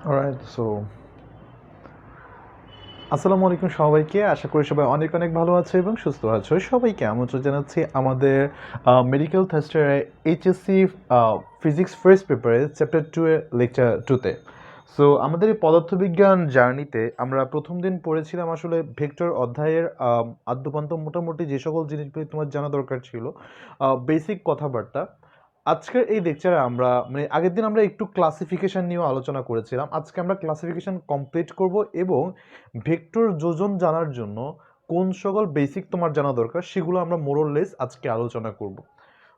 Alright, so আসসালামু আলাইকুম সবাইকে। আশা করি সবাই অনেক অনেক ভালো আছে এবং সুস্থ আছো। সবাইকে আমন্ত্রণ জানাচ্ছি আমাদের মেডিকেল থার্স্টের এইচএসসি ফিজিক্স ফার্স্ট পেপারে চ্যাপ্টার 2 এর লেকচার 2তে। সো আমাদের এই পদার্থবিজ্ঞান জার্নিতে আমরা প্রথম দিন পড়েছিলাম আসলে ভেক্টর অধ্যায়ের আদ্যপান্ত মোটামুটি যে সকল জিনিসগুলি তোমার জানা দরকার ছিল, বেসিক কথাবার্তা। আজকের এই লেকচারে আমরা আগের দিন আমরা একটু ক্লাসিফিকেশন নিয়েও আলোচনা করেছিলাম। আজকে আমরা ক্লাসিফিকেশন কমপ্লিট করব এবং ভেক্টর যোজন জানার জন্য কোন সকল বেসিক তোমার জানা দরকার সেগুলো আমরা মোরলেস আজকে আলোচনা করব।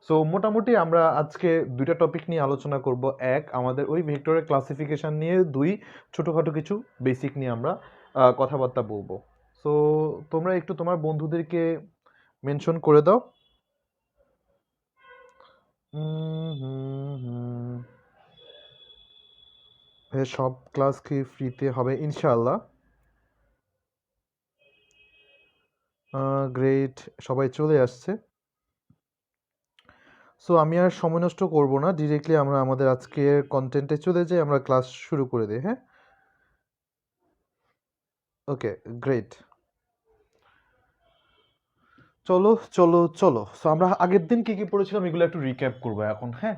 সো মোটামুটি আমরা আজকে দুইটা টপিক নিয়ে আলোচনা করব। এক, আমাদের ওই ভেক্টরের ক্লাসিফিকেশন নিয়ে। দুই, ছোটোখাটো কিছু বেসিক নিয়ে আমরা কথাবার্তা বলবো। সো তোমরা একটু তোমার বন্ধুদেরকে মেনশন করে দাও। সব ক্লাস কি ফ্রিতে হবে ইনশাআল্লাহ? গ্রেট, সবাই চলে আসছে। সো আমি আর সময় নষ্ট করবো না, ডিরেক্টলি আমরা আমাদের আজকের কন্টেন্টে চলে যাই, আমরা ক্লাস শুরু করে দিই। হ্যাঁ, ওকে, গ্রেট। চলো চলো চলো, সো আমরা আগের দিন কি কি পড়েছিলাম এগুলো একটু রিক্যাপ করবো এখন। হ্যাঁ,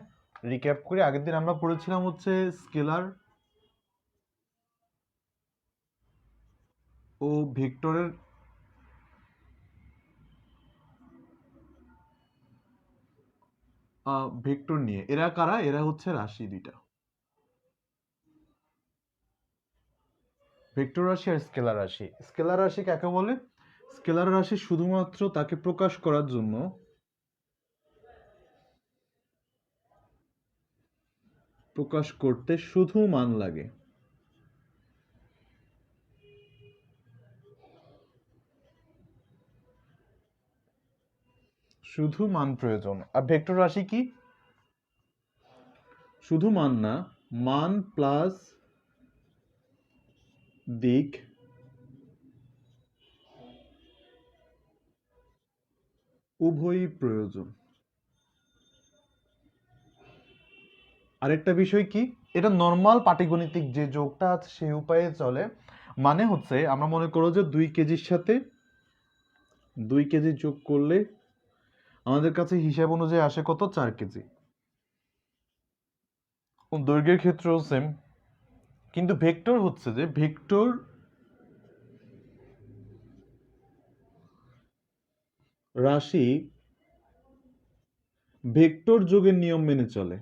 রিক্যাপ করি। আগের দিন আমরা পড়েছিলাম হচ্ছে স্কেলার ও ভেক্টরের ভেক্টর নিয়ে। এরা কারা? এরা হচ্ছে রাশি দুইটা, ভেক্টর রাশি আর স্কেলার রাশি। স্কেলার রাশি কাকে বলে? স্কেলার রাশি শুধুমাত্র তাকে প্রকাশ করার জন্য প্রকাশ করতে শুধু মান লাগে। শুধু মান প্রয়োজন। আর ভেক্টর রাশি কি? শুধু মান না, মান প্লাস দিক উভয়ই প্রয়োজন। আরেকটা বিষয় কি, এটা নর্মাল পাটিগণিতিক যে যোগটা আছে সেই উপায়ে চলে। মানে হচ্ছে আমরা মনে করো যে 2 কেজির সাথে 2 কেজি যোগ করলে আমাদের কাছে হিসাব অনুযায়ী আসে কত? 4 কেজি। দৈর্ঘ্যের ক্ষেত্রেও সেম। কিন্তু ভেক্টর হচ্ছে যে ভেক্টর রাশি ভেক্টর যোগের নিয়ম মেনে চলে।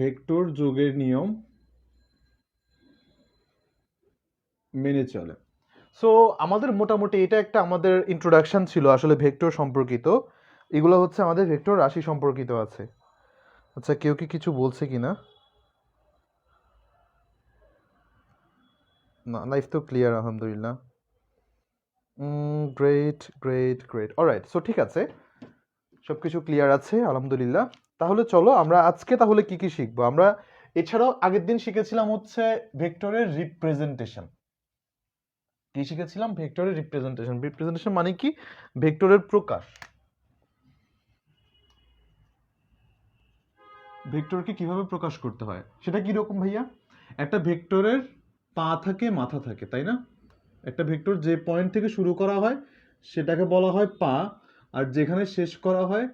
ভেক্টর যোগের নিয়ম মেনে চলে। সো আমাদের মোটামুটি এটা একটা আমাদের ইন্ট্রোডাকশন ছিল আসলে ভেক্টর সম্পর্কিত। এগুলো হচ্ছে আমাদের ভেক্টর রাশি সম্পর্কিত আছে। আচ্ছা, কেউ কি কিছু বলছে কিনা? না, লাইফ তো ক্লিয়ার আলহামদুলিল্লাহ। Great great great, alright. So ঠিক আছে, সব কিছু ক্লিয়ার আছে আলহামদুলিল্লাহ। তাহলে চলো আমরা আজকে তাহলে কি কি শিখবো। আমরা এছাড়াও আগের দিন শিখেছিলাম হচ্ছে ভেক্টরের রিপ্রেজেন্টেশন। কি শিখেছিলাম? ভেক্টরের রিপ্রেজেন্টেশন। রিপ্রেজেন্টেশন মানে কি? ভেক্টরের প্রকাশ। ভেক্টরকে কিভাবে প্রকাশ করতে হয় সেটা কি রকম ভাইয়া? একটা ভেক্টরের পা থাকে, মাথা থাকে, তাই না? একটা ভেক্টর যে পয়েন্ট থেকে শুরু করা হয় সেটাকে বলা হয় পা, আর যেখানে শেষ করা হয়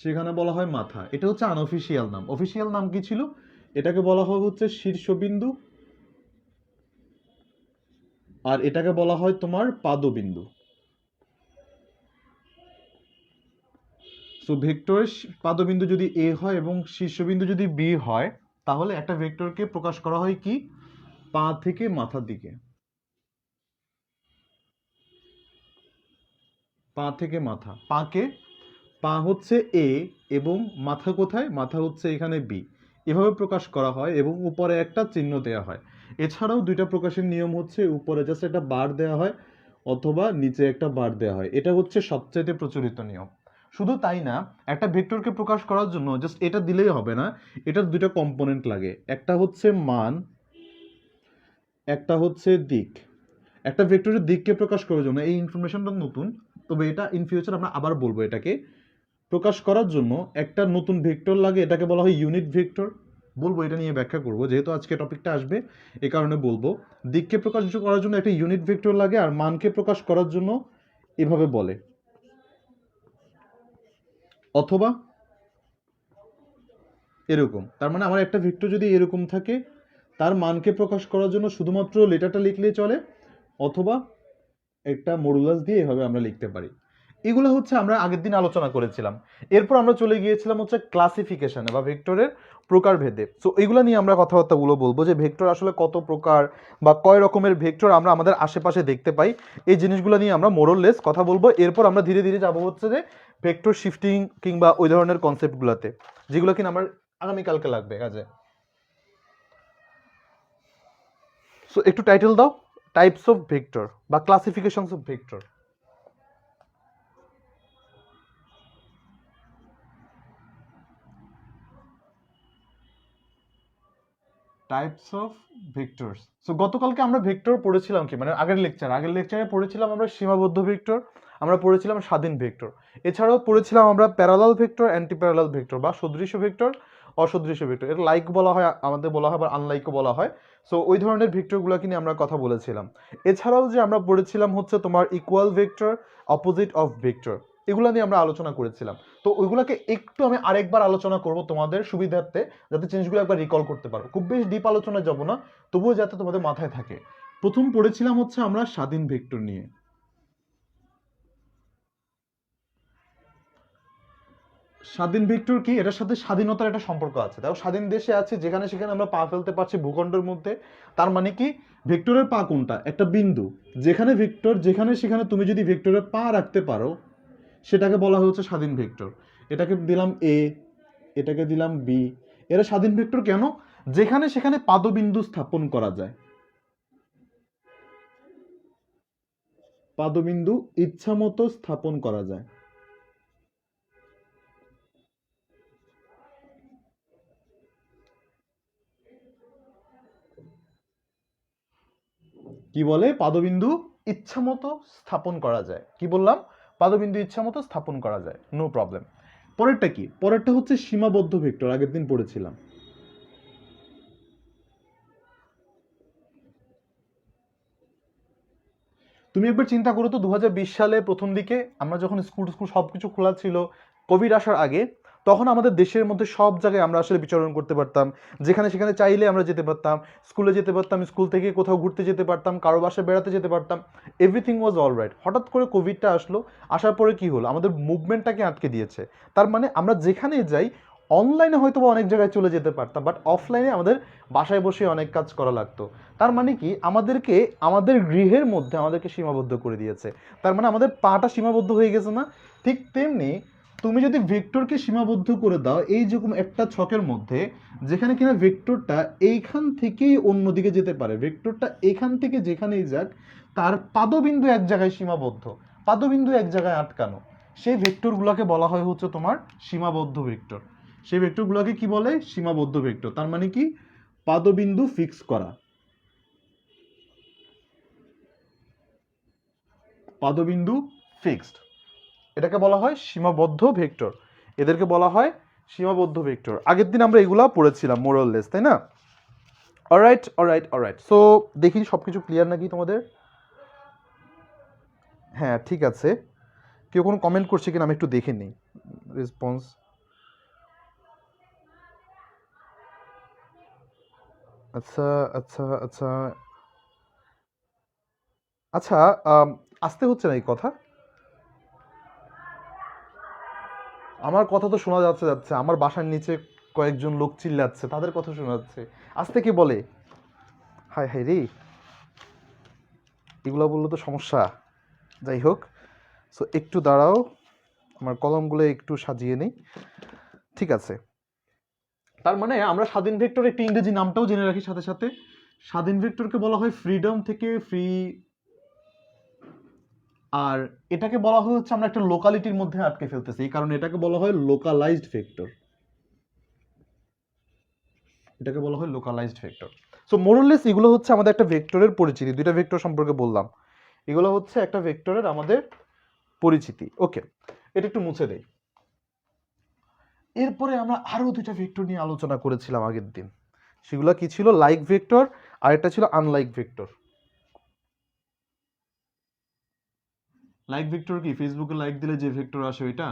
সেখানে বলা হয় মাথা। এটা হচ্ছে আনঅফিসিয়াল নাম। অফিসিয়াল নাম কি ছিল? এটাকে বলা হয় হচ্ছে শীর্ষবিন্দু, আর এটাকে বলা হয় তোমার পাদবিন্দু। সো ভেক্টরের পাদবিন্দু যদি এ হয় এবং শীর্ষবিন্দু যদি বি হয়, তাহলে একটা ভেক্টরকে প্রকাশ করা হয় কি? পা থেকে মাথার দিকে। পা থেকে মাথা। পাকে, পা হচ্ছে এ এবং মাথা কোথায়? মাথা হচ্ছে এখানে বি। এভাবে প্রকাশ করা হয় এবং উপরে একটা চিহ্ন দেওয়া হয়। এছাড়াও দুইটা প্রকাশের নিয়ম হচ্ছে, উপরে জাস্ট একটা বার দেওয়া হয় অথবা নিচে একটা বার দেওয়া হয়। এটা হচ্ছে সবচাইতে প্রচলিত নিয়ম। শুধু তাই না, একটা ভেক্টরকে প্রকাশ করার জন্য জাস্ট এটা দিলেই হবে না, এটার দুইটা কম্পোনেন্ট লাগে। একটা হচ্ছে মান, একটা হচ্ছে দিক। একটা ভেক্টরের দিককে প্রকাশ করার জন্য, এই ইনফরমেশনটা নতুন, তবে এটা ইন ফিউচার আমরা আবার বলবো এটাকে। প্রকাশ করার জন্য একটা নতুন ভেক্টর লাগে, এটাকে বলা হয় ইউনিট ভেক্টর। বলবো, এটা নিয়ে ব্যাখ্যা করব, যেহেতু আজকে টপিকটা আসবে এই কারণে বলবো। দিককে প্রকাশ করার জন্য একটা ইউনিট ভেক্টর লাগে, আর মানকে প্রকাশ করার জন্য এভাবে বলে, অথবা এরকম। তার মানে আমার একটা ভেক্টর যদি এরকম থাকে, তার মানকে প্রকাশ করার জন্য শুধুমাত্র লেটারটা লিখলেই চলে, অথবা একটা মডুলাস দিয়ে এভাবে আমরা লিখতে পারি। এগুলো হচ্ছে আমরা আগের দিন আলোচনা করেছিলাম। এরপর আমরা চলে গিয়েছিলাম হচ্ছে ক্লাসিফিকেশনে বা ভেক্টরের প্রকারভেদে। সো এইগুলো নিয়ে আমরা কথাবার্তাগুলো বলবো, যে ভেক্টর আসলে কত প্রকার বা কয় রকমের ভেক্টর আমরা আমাদের আশেপাশে দেখতে পাই। এই জিনিসগুলো নিয়ে আমরা মোরলেস কথা বলবো। এরপর আমরা ধীরে ধীরে যাবো হচ্ছে যে ভেক্টর শিফটিং কিংবা ওই ধরনের কনসেপ্টগুলোতে, যেগুলো কিনা আমার আগামীকালকে লাগবে কাজে। সো একটু টাইটেল দাও, টাইপস অফ ভেক্টর বা classifications of vector. Types of vectors. So গতকালকে আমরা ভেক্টর পড়েছিলাম কি, মানে আগের লেকচারে পড়েছিলাম আমরা সীমাবদ্ধ ভেক্টর, আমরা পড়েছিলাম স্বাধীন ভেক্টর, এছাড়াও পড়েছিলাম আমরা parallel vector, anti parallel vector বা সদৃশ ভেক্টর, অসদৃশ ভেক্টর। এর লাইক বলা হয়, আমাদের বলা হয়, আবার আনলাইকও বলা হয়। সো ওই ধরনের ভেক্টরগুলোকে নিয়ে আমরা কথা বলেছিলাম। এছাড়াও যে আমরা পড়েছিলাম হচ্ছে তোমার equal vector, opposite of vector, এগুলো নিয়ে আমরা আলোচনা করেছিলাম। তো ওইগুলোকে একটু আমি আরেকবার আলোচনা করব তোমাদের সুবিধার্থে, যাতে জিনিসগুলো একবার রিকল করতে পারো। খুব বেশি ডিপ আলোচনায় যাব না, তবুও যাতে তোমাদের মাথায় থাকে। প্রথম পড়েছিলাম হচ্ছে আমরা স্বাধীন ভেক্টর নিয়ে। স্বাধীন ভেক্টর কি, এটার সাথে স্বাধীনতার একটা সম্পর্ক আছে। তাও স্বাধীন দেশে আছে, যেখানে সেখানে আমরা পা ফেলতে পারছি ভূখণ্ডের মধ্যে। তার মানে কি, ভেক্টরের পা কোনটা, একটা বিন্দু, যেখানে ভেক্টর যেখানে সেখানে তুমি যদি ভেক্টরের পা রাখতে পারো, সেটাকে বলা হচ্ছে স্বাধীন ভেক্টর। এটাকে দিলাম এ, এটাকে দিলাম বি। এরা স্বাধীন ভেক্টর কেন? যেখানে সেখানে পাদবিন্দু স্থাপন করা যায়, পাদবিন্দু ইচ্ছা মতো স্থাপন করা যায়। কি বলে? পাদবিন্দু ইচ্ছা মতো স্থাপন করা যায়। কি বললাম? পাদবিন্দু ইচ্ছা মতো স্থাপন করা যায়, নো প্রবলেম। পরেরটা কি? পরেরটা হচ্ছে সীমাবদ্ধ ভেক্টর, আগের দিন পড়েছিলাম। তুমি একবার চিন্তা করো তো, 2020 সালে প্রথম দিকে আমরা যখন স্কুল স্কুল সবকিছু খোলা ছিল, কোভিড আসার আগে, তখন আমাদের দেশের মধ্যে সব জায়গায় আমরা আসলে বিচরণ করতে পারতাম। যেখানে সেখানে চাইলে আমরা যেতে পারতাম, স্কুলে যেতে পারতাম, স্কুল থেকে কোথাও ঘুরতে যেতে পারতাম, কারো বাসায় বেড়াতে যেতে পারতাম। Everything was all right. হঠাৎ করে কোভিডটা আসলো, আসার পরে কি হলো? আমাদের মুভমেন্টটাকে আটকে দিয়েছে। তার মানে আমরা যেখানেই যাই, অনলাইনে হয়তো বা অনেক জায়গায় চলে যেতে পারতাম, বাট অফলাইনে আমাদের বাসায় বসে অনেক কাজ করা লাগতো। তার মানে কি, আমাদেরকে আমাদের গৃহের মধ্যে আমাদেরকে সীমাবদ্ধ করে দিয়েছে। তার মানে আমাদের পাটা সীমাবদ্ধ হয়ে গেছে না? ঠিক তেমনি তুমি যদি ভেক্টরকে সীমাবদ্ধ করে দাও এই যেরকম একটা ছকের মধ্যে, যেখানে কিনা ভেক্টরটা এইখান থেকেই অন্যদিকে যেতে পারে, ভেক্টরটা এখান থেকে যেখানেই যাক, তার পাদবিন্দু এক জায়গায় সীমাবদ্ধ, পাদবিন্দু এক জায়গায় আটকানো, সেই ভেক্টরগুলোকে বলা হয় হচ্ছে তোমার সীমাবদ্ধ ভেক্টর। সেই ভেক্টরগুলোকে কি বলে? সীমাবদ্ধ ভেক্টর। তার মানে কি, পাদবিন্দু ফিক্স করা, পাদবিন্দু ফিক্সড, এটাকে বলা হয় সীমাবদ্ধ ভেক্টর। এদেরকে বলা হয় সীমাবদ্ধ ভেক্টর। আগের দিন আমরা এগুলা পড়েছিলাম মোরলেস, তাই না? Alright alright alright. সো দেখি সবকিছু ক্লিয়ার নাকি তোমাদের? হ্যাঁ, ঠিক আছে। কেউ কোনো কমেন্ট করছে কিনা আমি একটু দেখে নিই রেসপন্স। আচ্ছা আচ্ছা আচ্ছা আচ্ছা। আসতে হচ্ছে না এই কথা? আমার কথা তো শোনা যাচ্ছে যাচ্ছে, আমার বাসার নিচে কয়েকজন লোক চিল্লাচ্ছে, তাদের কথা শোনা যাচ্ছে। আসতে কে বলে? হায় হায় রে, এগুলো বললে তো সমস্যা। যাই হোক, সো একটু দাঁড়াও, আমার কলমগুলো একটু সাজিয়ে নিই। ঠিক আছে। তার মানে আমরা স্বাধীন ভেক্টর একটি ইংরেজি নামটাও জেনে রাখি সাথে সাথে। স্বাধীন ভেক্টরকে বলা হয় ফ্রিডম থেকে ফ্রি, আর এটাকে বলা হয় হচ্ছে আমরা একটা লোকালিটির মধ্যে আটকে ফেলতেছি, এই কারণে এটাকে বলা হয় লোকালাইজড ভেক্টর। এটাকে বলা হয় লোকালাইজড ভেক্টর। সো মোরলেস এগুলো হচ্ছে আমাদের একটা ভেক্টরের পরিচিতি। দুইটা ভেক্টর সম্পর্কে বললাম, এগুলো হচ্ছে একটা ভেক্টরের আমাদের পরিচিতি। ওকে, এটা একটু মুছে দেই। এরপরে আমরা আরো দুইটা ভেক্টর নিয়ে আলোচনা করেছিলাম আগের দিন, সেগুলো কি ছিল? লাইক ভেক্টর আর একটা ছিল আনলাইক ভেক্টর। লাইক ভেক্টর কি? ফেসবুকে লাইক দিলে যে ভেক্টর আসে ওইটা?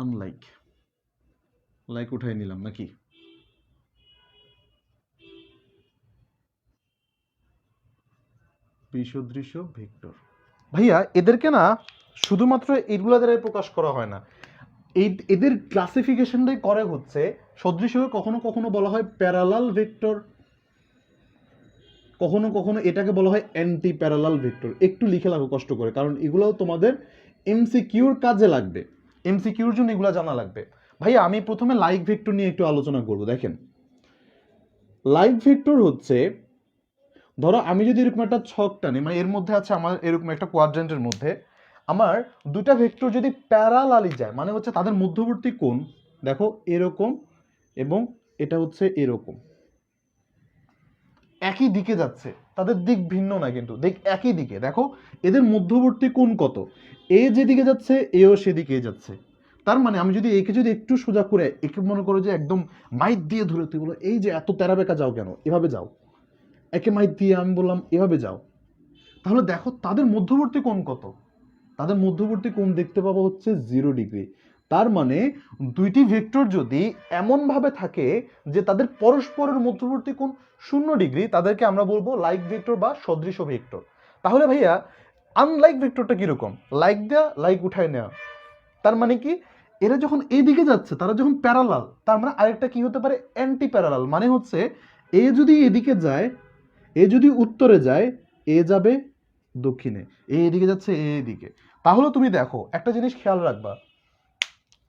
আনলাইক, লাইক উঠাই নিলাম নাকি? বিসদৃশ ভেক্টর। ভাইয়া এদেরকে না শুধুমাত্র এগুলা দ্বারাই প্রকাশ করা হয় না, এদের ক্লাসিফিকেশনটাই করে হচ্ছে সদৃশকে কখনো কখনো বলা হয় প্যারালাল ভেক্টর, কখনো কখনো এটাকে বলা হয় অ্যান্টি প্যারালাল ভেক্টর। একটু লিখে রাখো কষ্ট করে, কারণ এগুলোও তোমাদের এমসিকিউর কাজে লাগবে, এমসিকিউর জন্য এগুলো জানা লাগবে। ভাইয়া আমি প্রথমে লাইক ভেক্টর নিয়ে একটু আলোচনা করব। দেখেন, লাইক ভেক্টর হচ্ছে, ধরো আমি যদি এরকম একটা ছক টানি, মানে এর মধ্যে আছে আমার এরকম একটা কোয়াড্রেন্টের মধ্যে আমার দুটা ভেক্টর যদি প্যারালালি যায়, মানে হচ্ছে তাদের মধ্যবর্তী কোণ দেখো এরকম, এবং এটা হচ্ছে এরকম, একই দিকে যাচ্ছে, তাদের দিক ভিন্ন না কিন্তু দিক একই দিকে। দেখো এদের মধ্যবর্তী কোণ কত, এ যেদিকে যাচ্ছে এও সেদিকে যাচ্ছে। তার মানে আমি যদি একে যদি একটু সোজা করে, একে মনে করো যে একদম মাইট দিয়ে ধরে তুই বলো এই যে এত তেরা বেঁকা যাও কেন, এভাবে যাও, একে মাইট দিয়ে আমি বললাম এভাবে যাও, তাহলে দেখো তাদের মধ্যবর্তী কোণ কত? তাদের মধ্যবর্তী কোণ দেখতে পাবো হচ্ছে 0 ডিগ্রি। তার মানে দুইটি ভেক্টর যদি এমনভাবে থাকে যে তাদের পরস্পরের মধ্যবর্তী কোণ 0 ডিগ্রি, তাদেরকে আমরা বলবো লাইক ভেক্টর বা সদৃশ ভেক্টর। তাহলে ভাইয়া আনলাইক ভেক্টরটা কিরকম? লাইক দেয়া লাইক উঠায় নেওয়া। তার মানে কি, এরা যখন এই দিকে যাচ্ছে, তারা যখন প্যারালাল, তার মানে আরেকটা কি হতে পারে? Anti parallel. মানে হচ্ছে এ যদি এদিকে যায়, এ যদি উত্তরে যায়, এ যাবে দক্ষিণে, এ এদিকে যাচ্ছে এ এদিকে। তাহলে তুমি দেখো একটা জিনিস খেয়াল রাখবা,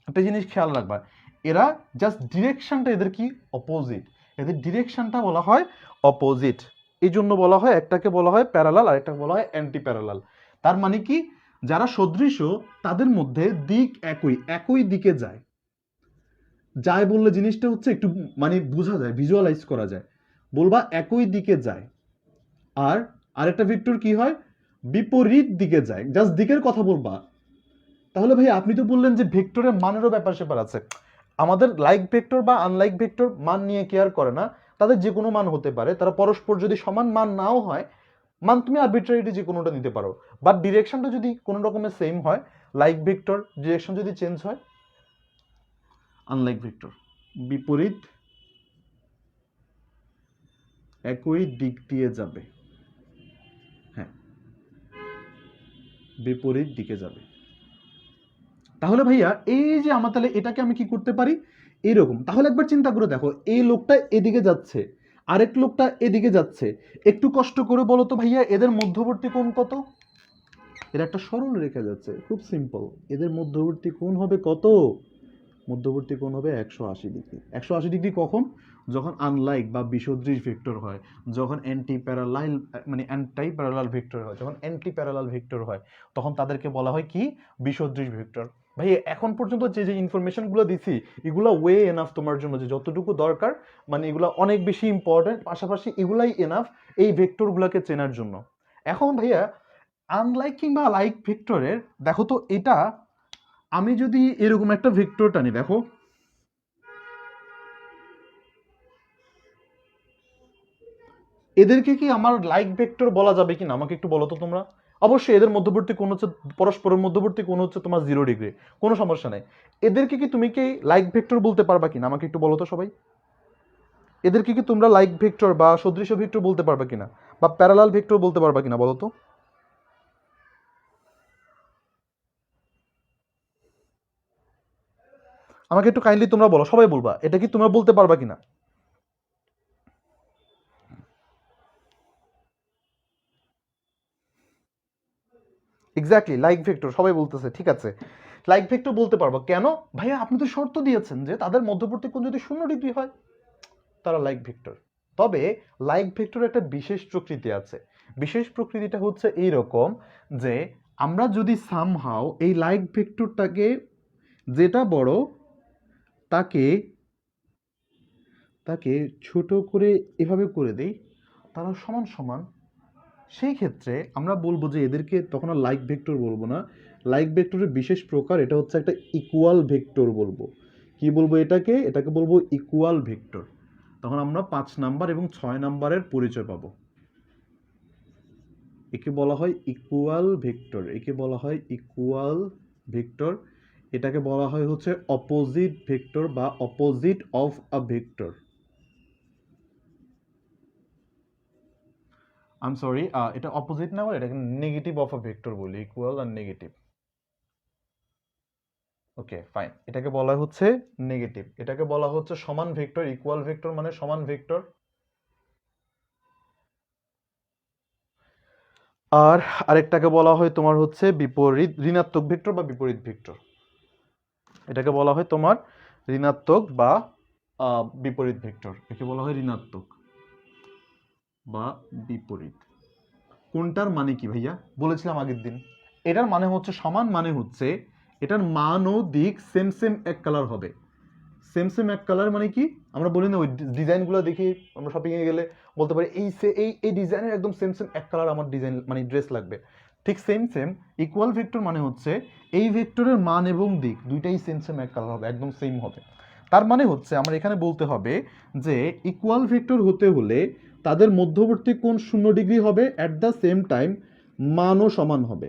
একটা জিনিস খেয়াল রাখবা, এরা জাস্ট ডিরেকশনটা এদের কি অপোজিট, এদের ডিরেকশনটা বলা হয় অপোজিট। এই জন্য বলা হয় একটাকে বলা হয় প্যারালাল আর একটাকে বলা হয় অ্যান্টি প্যারালাল। তার মানে কি, যারা সদৃশ তাদের মধ্যে দিক একই, একই দিকে যায়। যায় বললে জিনিসটা হচ্ছে একটু মানে বোঝা যায়, ভিজুয়ালাইজ করা যায়, বলবা একই দিকে যায়। আর আরেকটা ভেক্টর কি হয়? বিপরীত দিকে যায়, জাস্ট দিকের কথা বলবা। তাহলে ভাই আপনি তো বললেন যে ভেক্টরের মানেরও ব্যাপার স্যাপার আছে। আমাদের লাইক ভেক্টর বা আনলাইক ভেক্টর মান নিয়ে কেয়ার করে না, তাদের যে কোনো মান হতে পারে, তারা পরস্পর যদি সমান মান নাও হয়, মান তুমি আরবিট্রারিটি যে কোনোটা নিতে পারো, বাট ডিরেকশনটা যদি কোনো রকমের সেম হয়, লাইক ভেক্টর ডিরেকশন যদি চেঞ্জ হয়, আনলাইক ভেক্টর বিপরীত একই দিক দিয়ে যাবে। হ্যাঁ, বিপরীত দিকে যাবে। তাহলে ভাইয়া এই যে আমার, তাহলে এটাকে আমি কি করতে পারি? এরকম। তাহলে একবার চিন্তা করে দেখো, এই লোকটা এদিকে যাচ্ছে, আরেক লোকটা এদিকে যাচ্ছে, একটু কষ্ট করে বলো তো ভাইয়া এদের মধ্যবর্তী কোণ কত? এর একটা সরল রেখা যাচ্ছে, খুব সিম্পল। এদের মধ্যবর্তী কোণ হবে কত? মধ্যবর্তী কোণ হবে 180 ডিগ্রি। 180 ডিগ্রি কখন? যখন আনলাইক বা বিসদৃশ ভেক্টর হয়, যখন অ্যান্টি প্যারালাল, মানে অ্যান্টি প্যারালাল ভেক্টর হয়, যখন অ্যান্টি প্যারালাল ভেক্টর হয়, তখন তাদেরকে বলা হয় কি? বিসদৃশ ভেক্টর। ভাই এখন পর্যন্ত যে যে ইনফরমেশনগুলো দিছি, এগুলো ওয়ে এনাফ তোমার জন্য, যে যতটুকু দরকার, মানে এগুলো অনেক বেশি ইম্পর্টেন্ট, পাশাপাশি এগুলাই এনাফ এই ভেক্টরগুলোকে চেনার জন্য। এখন ভাইয়া আনলাইক কিংবা লাইক ভেক্টরের দেখো তো, এটা আমি যদি এরকম একটা ভেক্টর টানি, দেখো এদেরকে কি আমার লাইক ভেক্টর বলা যাবে কিনা আমাকে একটু বলো তো তোমরা। অবশ্যই এদের মধ্যবর্তী কোণ হচ্ছে, পরস্পরের মধ্যবর্তী কোণ হচ্ছে তোমার 0 ডিগ্রি, কোনো সমস্যা নেই। এদেরকে কি তুমি কি লাইক ভেক্টর বলতে পারবা কিনা আমাকে একটু বলো তো সবাই। এদেরকে কি তোমরা লাইক ভেক্টর বা সদৃশ ভেক্টর বলতে পারবা কিনা, বা প্যারালাল ভেক্টর বলতে পারবা কিনা বলো তো। আমাকে একটু কাইন্ডলি তোমরা বলো, সবাই বলবা এটা কি তোমরা বলতে পারবা কিনা। এক্স্যাক্টলি লাইক ভেক্টর সবাই বলতেছে, ঠিক আছে, লাইক ভেক্টর বলতে পারবো। কেন? ভাইয়া আপনি তো শর্ত দিয়েছেন যে তাদের মধ্যবর্তী কোণ যদি 0 ডিগ্রি হয়, তারা লাইক ভেক্টর। তবে লাইক ভেক্টর একটা বিশেষ প্রকৃতি আছে। বিশেষ প্রকৃতিটা হচ্ছে এই রকম, যে আমরা যদি সামহাও এই লাইক ভেক্টরটাকে, যেটা বড় তাকে তাকে ছোট করে এভাবে করে দেই, তারা সমান সমান সেই ক্ষেত্রে আমরা বলবো যে এদেরকে তখন আর লাইক ভেক্টর বলবো না, লাইক ভেক্টরের বিশেষ প্রকার এটা হচ্ছে একটা ইকুয়াল ভেক্টর বলবো। কি বলবো এটাকে? এটাকে বলবো ইকুয়াল ভেক্টর। তখন আমরা 5 নাম্বার এবং 6 নাম্বারের পরিচয় পাবো। একে বলা হয় ইকুয়াল ভেক্টর, একে বলা হয় ইকুয়াল ভেক্টর। এটাকে বলা হয় হচ্ছে অপোজিট ভেক্টর বা opposite of a vector. I am sorry, এটা অপোজিট না বলে এটাকে নেগেটিভ অফ আ ভেক্টর বলি, ইকুয়াল আর নেগেটিভ। ওকে ফাইন, এটাকে বলা হচ্ছে নেগেটিভ, এটাকে বলা হচ্ছে সমান ভেক্টর। ইকুয়াল ভেক্টর মানে সমান ভেক্টর। আর আরেকটাকে বলা হয় তোমার হচ্ছে বিপরীত ঋণাত্মক ভেক্টর বা বিপরীত ভেক্টর। এটাকে বলা হয় তোমার ঋণাত্মক বা বিপরীত ভেক্টর। একে বলা হয় ঋণাত্মক বা বিপরীত। কোনটার মানে কি ভাইয়া? বলেছিলাম আগের দিন, এটার মানে হচ্ছে সমান, মানে হচ্ছে এটার মান ও দিক সেম সেম এক কালার হবে। সেম সেম এক কালার মানে কি? আমরা বলি না ওই ডিজাইনগুলো দেখি আমরা শপিংয়ে গেলে বলতে পারি এই এই ডিজাইনের একদম সেম সেম এক কালার আমার ডিজাইন মানে ড্রেস লাগবে। ঠিক সেম সেম ইকুয়াল ভেক্টর মানে হচ্ছে এই ভেক্টরের মান এবং দিক দুইটাই সেম সেম এক কালার হবে, একদম সেম হবে। তার মানে হচ্ছে আমার এখানে বলতে হবে যে ইকুয়াল ভেক্টর হতে হলে তাদের মধ্যবর্তী কোণ 0 ডিগ্রি হবে, অ্যাট দ্য সেম টাইম মানও সমান হবে,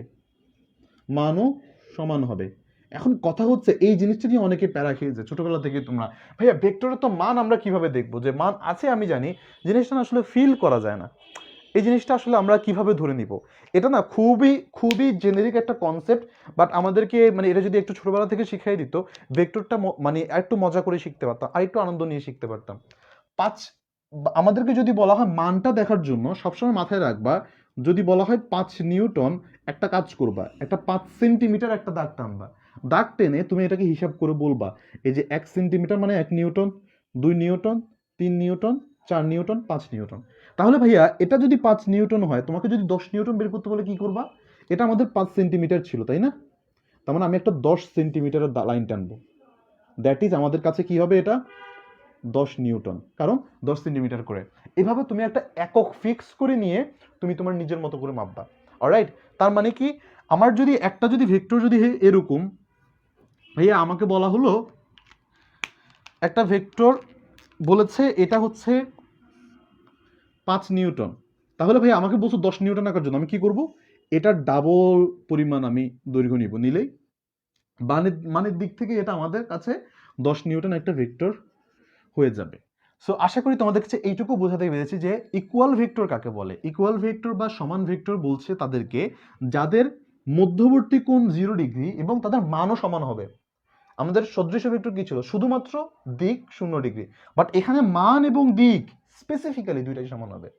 মানও সমান হবে। এখন কথা হচ্ছে এই জিনিসটা নিয়ে অনেকে প্যারা খেয়েছে ছোটবেলা থেকে। তোমরা ভাইয়া ভেক্টরের তো মান আমরা কিভাবে দেখবো? যে মান আছে আমি জানি, জিনিসটা না আসলে ফিল করা যায় না, এই জিনিসটা আসলে আমরা কিভাবে ধরে নিব? এটা না খুবই খুবই জেনেরিক একটা কনসেপ্ট, বাট আমাদেরকে মানে এটা যদি একটু ছোটবেলা থেকে শিখাই দিত, ভেক্টরটা মানে একটু মজা করে শিখতে পারতাম, আর একটু আনন্দ নিয়ে শিখতে পারতাম। পাঁচ আমাদেরকে যদি বলা হয় মানটা দেখার জন্য সবসময় মাথায় রাখবা, যদি বলা হয় 5 নিউটন, একটা কাজ করবা, একটা 5 সেন্টিমিটার একটা দাগ টানবা। দাগ টেনে তুমি এটাকে হিসাব করে বলবা এই যে 1 সেন্টিমিটার মানে 1 Newton, 2 Newton, 3 Newton, 4 Newton, 5 Newton. তাহলে ভাইয়া এটা যদি 5 নিউটন হয়, তোমাকে যদি 10 নিউটন বের করতে বলে কি করবা? এটা আমাদের 5 সেন্টিমিটার ছিল তাই না? তার মানে আমি একটা 10 সেন্টিমিটারের লাইন টানবো, দ্যাট ইজ আমাদের কাছে কি হবে? এটা 10 নিউটন, কারণ 10 সেন্টিমিটার করে। এভাবে তুমি একটা একক ফিক্স করে নিয়ে তুমি তোমার নিজের মতো করে মাপবা। অলরাইট, তার মানে কি আমার যদি একটা যদি ভেক্টর যদি এরকম, ভাইয়া আমাকে বলা হলো একটা ভেক্টর বলেছে এটা হচ্ছে 5 নিউটন, তাহলে ভাই আমাকে বলছো 10 নিউটন আঁকার জন্য, আমি কি করব? এটার ডাবল পরিমাণ আমি দৈর্ঘ্য নিব, নিলেই মানের দিক থেকে এটা আমাদের কাছে 10 নিউটন একটা ভেক্টর হয়ে যাবে। সো আশা করি তোমাদের কাছে এইটুকু বোঝাতে পেরেছি যে ইকুয়াল ভেক্টর কাকে বলে। ইকুয়াল ভেক্টর বা সমান ভেক্টর বলছে তাদেরকে যাদের মধ্যবর্তী কোণ 0 ডিগ্রি এবং তাদের মানও সমান হবে। আমাদের সদৃশ ভেক্টর কি ছিল? শুধুমাত্র দিক 0 ডিগ্রি, বাট এখানে মান এবং দিক স্পেসিফিক্যালি দুইটাই সমান হবে।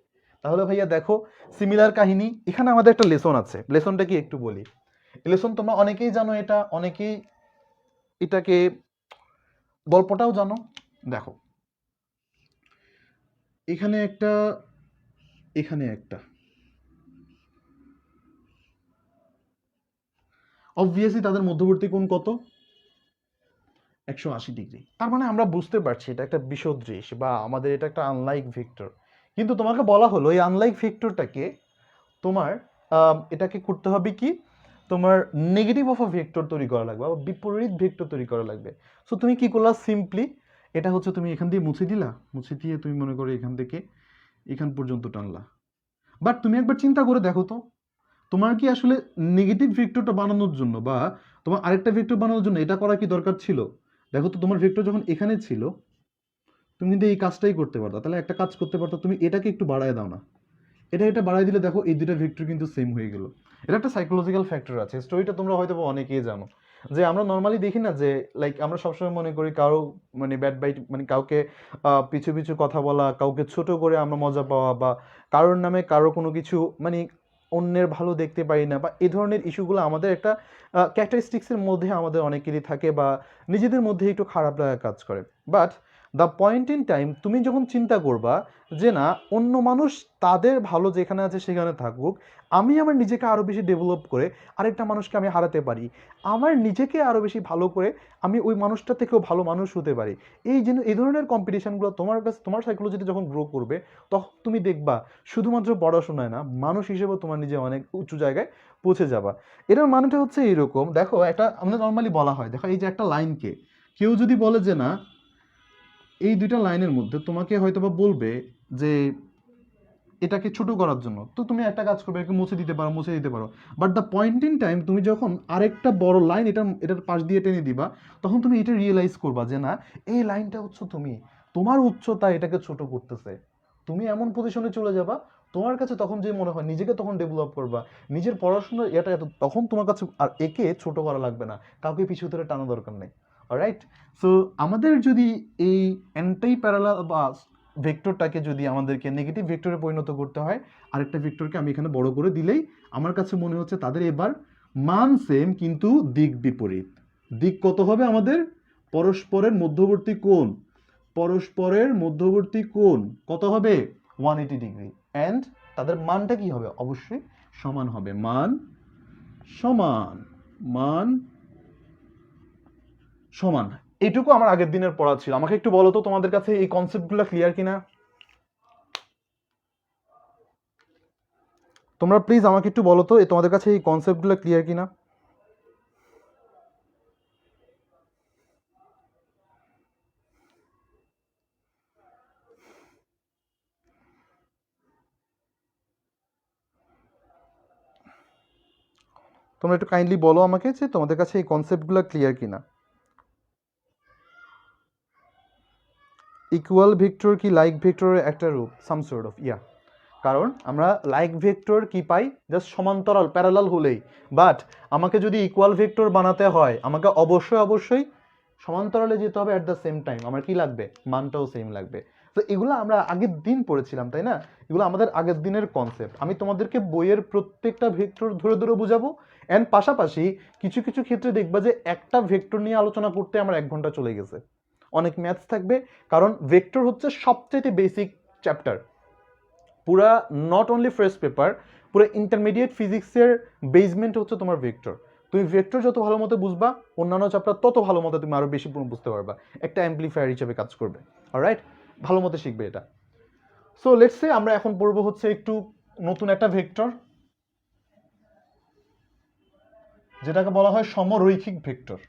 তাহলে ভাইয়া দেখো সিমিলার কাহিনী, এখানে আমাদের একটা লেসন আছে, লেসনটা কি একটু বলি। লেসন তোমরা অনেকেই জানো, এটা অনেকেই এটাকে গল্পটাও জানো। দেখো এখানে একটা, এখানে একটা, অবভিয়াসলি তাদের মধ্যবর্তী কোণ কত? 180 ডিগ্রি। তার মানে আমরা বুঝতে পারছি এটা একটা বিসদৃশ বা আমাদের এটা একটা আনলাইক ভেক্টর। কিন্তু তোমাকে বলা হলো এই আনলাইক ভেক্টরটাকে তোমার এটাকে করতে হবে কি, তোমার নেগেটিভ অফ আ ভেক্টর তৈরি করা লাগবে বা বিপরীত ভেক্টর তৈরি করা লাগবে। সো তুমি কি করলা? সিম্পলি এটা হচ্ছে তুমি এখান দিয়ে মুছে দিলা, মুছে দিয়ে তুমি মনে করো এখান থেকে এখান পর্যন্ত টানলা। বাট তুমি একবার চিন্তা করে দেখো তো, তোমার কি আসলে নেগেটিভ ভেক্টরটা বানানোর জন্য বা তোমার আরেকটা ভেক্টর বানানোর জন্য এটা করা কি দরকার ছিল? দেখো তো তোমার ভেক্টর যখন এখানে ছিল তুমি কিন্তু এই কাজটাই করতে পারতা। তাহলে একটা কাজ করতে পারতো, তুমি এটাকে একটু বাড়ায় দাও না, এটা বাড়াই দিলে দেখো এই দুটো ভেক্টর কিন্তু সেম হয়ে গেল। এটা একটা সাইকোলজিক্যাল ফ্যাক্টর আছে, স্টোরিটা তোমরা হয়তো অনেকেই জানো। যে আমরা নর্মালি দেখি না যে লাইক আমরা সবসময় মনে করি কারো মানে ব্যাড বাইট মানে কাউকে পিছু পিছু কথা বলা, কাউকে ছোট করে আমরা মজা পাওয়া, বা কারোর নামে কারো কোনো কিছু মানে অন্যের ভালো দেখতে পারি না, বা এই ধরনের ইস্যুগুলো আমাদের একটা ক্যারেক্টারিস্টিক্সের মধ্যে আমাদের অনেকেরই থাকে, বা নিজেদের মধ্যে একটু খারাপ লাগা কাজ করে। But the point in time তুমি যখন চিন্তা করবা যে না, অন্য মানুষ তাদের ভালো যেখানে আছে সেখানে থাকুক, আমি আমার নিজেকে আরও বেশি ডেভেলপ করে আরেকটা মানুষকে আমি হারাতে পারি, আমার নিজেকে আরও বেশি ভালো করে আমি ওই মানুষটা থেকেও ভালো মানুষ হতে পারি, এই ধরনের কম্পিটিশানগুলো তোমার কাছে, তোমার সাইকোলজিতে যখন গ্রো করবে, তখন তুমি দেখবা শুধুমাত্র পড়াশোনায় না, মানুষ হিসেবেও তোমার নিজে অনেক উঁচু জায়গায় পৌঁছে যাবা। এটার মানেটা হচ্ছে এরকম, দেখো একটা আমাদের নর্মালি বলা হয়, দেখো এই যে একটা লাইনকে কেউ যদি বলে যে না, এই দুইটা লাইনের মধ্যে তোমাকে হয়তো বা বলবে যে এটাকে ছোট করার জন্য, তো তুমি একটা কাজ করবে, এটাকে মুছে দিতে পারো, but the point in time তুমি যখন আরেকটা বড় লাইন এটার পাশ দিয়ে টেনে দিবা, তখন তুমি এটা রিয়েলাইজ করবা যে না, এই লাইনটা হচ্ছে তুমি, তোমার উচ্চতা এটাকে ছোট করতেছে, তুমি এমন পজিশনে চলে যাবা, তোমার কাছে তখন যে মনে হয় নিজেকে তখন ডেভেলপ করবা, নিজের পড়াশোনার এটা তখন তোমার কাছে আর একে ছোট করা লাগবে না, কাউকে পিছু ধরে টানা দরকার নেই। অলরাইট, সো আমাদের যদি এই অ্যান্টি প্যারালাল বা ভেক্টরটাকে যদি আমাদেরকে নেগেটিভ ভেক্টরে পরিণত করতে হয়, আরেকটা ভেক্টরকে আমি এখানে বড় করে দিলেই আমার কাছে মনে হচ্ছে তাদের এবার মান সেম কিন্তু দিক বিপরীত। দিক কত হবে আমাদের? পরস্পরের মধ্যবর্তী কোণ, পরস্পরের মধ্যবর্তী কোণ কত হবে? 180 ডিগ্রি। অ্যান্ড তাদের মানটা কি হবে? অবশ্যই সমান হবে, মান সমান, মান সমান। এটুকু আমার আগের দিনের পড়া ছিল। আমাকে একটু বলো তো তোমাদের কাছে এই কনসেপ্টগুলো ক্লিয়ার কিনা? তোমরা প্লিজ আমাকে একটু বলো তো তোমাদের কাছে এই কনসেপ্টগুলো ক্লিয়ার কিনা? তোমরা একটু কাইন্ডলি বলো আমাকে যে তোমাদের কাছে এই কনসেপ্টগুলো ক্লিয়ার কিনা। ইকুয়াল ভেক্টর কি লাইক ভেক্টরের একটা রূপ? সাম সর্ট অফ, ইয়া। কারণ আমরা লাইক ভেক্টর কি পাই? জাস্ট সমান্তরাল, প্যারালাল হলেই। বাট আমাকে যদি ইকুয়াল ভেক্টর বানাতে হয়, আমাকে অবশ্যই সমান্তরালে যেতে হবে, অ্যাট দ্য সেম টাইম আমার কি লাগবে? মানটাও সেম লাগবে। তো এগুলো আমরা আগের দিন পড়েছিলাম, তাই না? এগুলো আমাদের আগের দিনের কনসেপ্ট। আমি তোমাদেরকে বইয়ের প্রত্যেকটা ভেক্টর ধরে ধরে বুঝাবো, অ্যান্ড পাশাপাশি কিছু কিছু ক্ষেত্রে দেখবা যে একটা ভেক্টর নিয়ে আলোচনা করতে আমার 1 ঘন্টা চলে গেছে। অনেক ম্যাথস থাকবে, কারণ ভেক্টর হচ্ছে সবচেয়ে বেসিক চ্যাপ্টার। পুরা নট অনলি ফার্স্ট পেপার, পুরো ইন্টারমিডিয়েট ফিজিক্সের বেসমেন্ট হচ্ছে তোমার ভেক্টর। তুমি ভেক্টর যত ভালো মতো বুঝবা, অন্যান্য চ্যাপ্টার তত ভালো মতো তুমি আরো বেশি বুঝতে পারবা, একটা অ্যাম্পলিফায়ার হিসেবে কাজ করবে। অলরাইট, ভালো মতো শিখবে এটা। সো লেটস সে আমরা এখন পড়বো হচ্ছে একটু নতুন একটা ভেক্টর, যেটাকে বলা হয় সমরৈখিক ভেক্টর।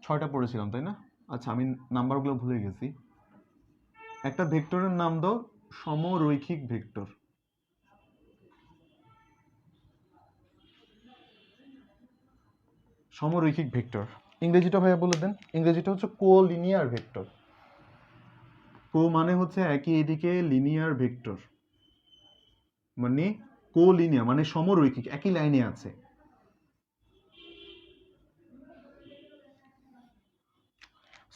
ছয়টা পড়েছিলাম, তাই না? আচ্ছা, আমি নাম্বারগুলো ভুলে গেছি। একটা ভেক্টরের নাম দাও সমরৈখিক ভেক্টর। সমরৈখিক ভেক্টর ইংরেজিটা ভাইয়া বলে দেন। ইংরেজিটা হচ্ছে কোলিনিয়ার ভেক্টর। কো মানে হচ্ছে একই, এদিকে লিনিয়ার ভেক্টর মানে কোলিনিয়ার মানে সমরৈখিক, একই লাইনে আছে।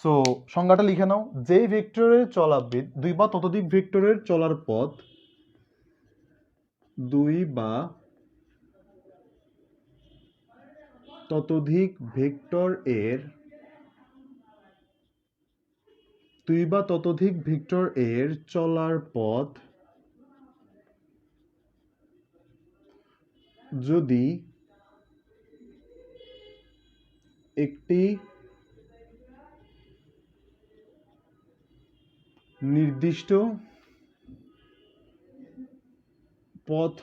সো সংজ্ঞাটা লিখে নাও, যেই ভেক্টরের চলাবেগ দুই বা ততোধিক ভেক্টরের চলার পথ দুই বা ততোধিক ভেক্টর এর চলার পথ যদি একটি নির্দিষ্ট পথ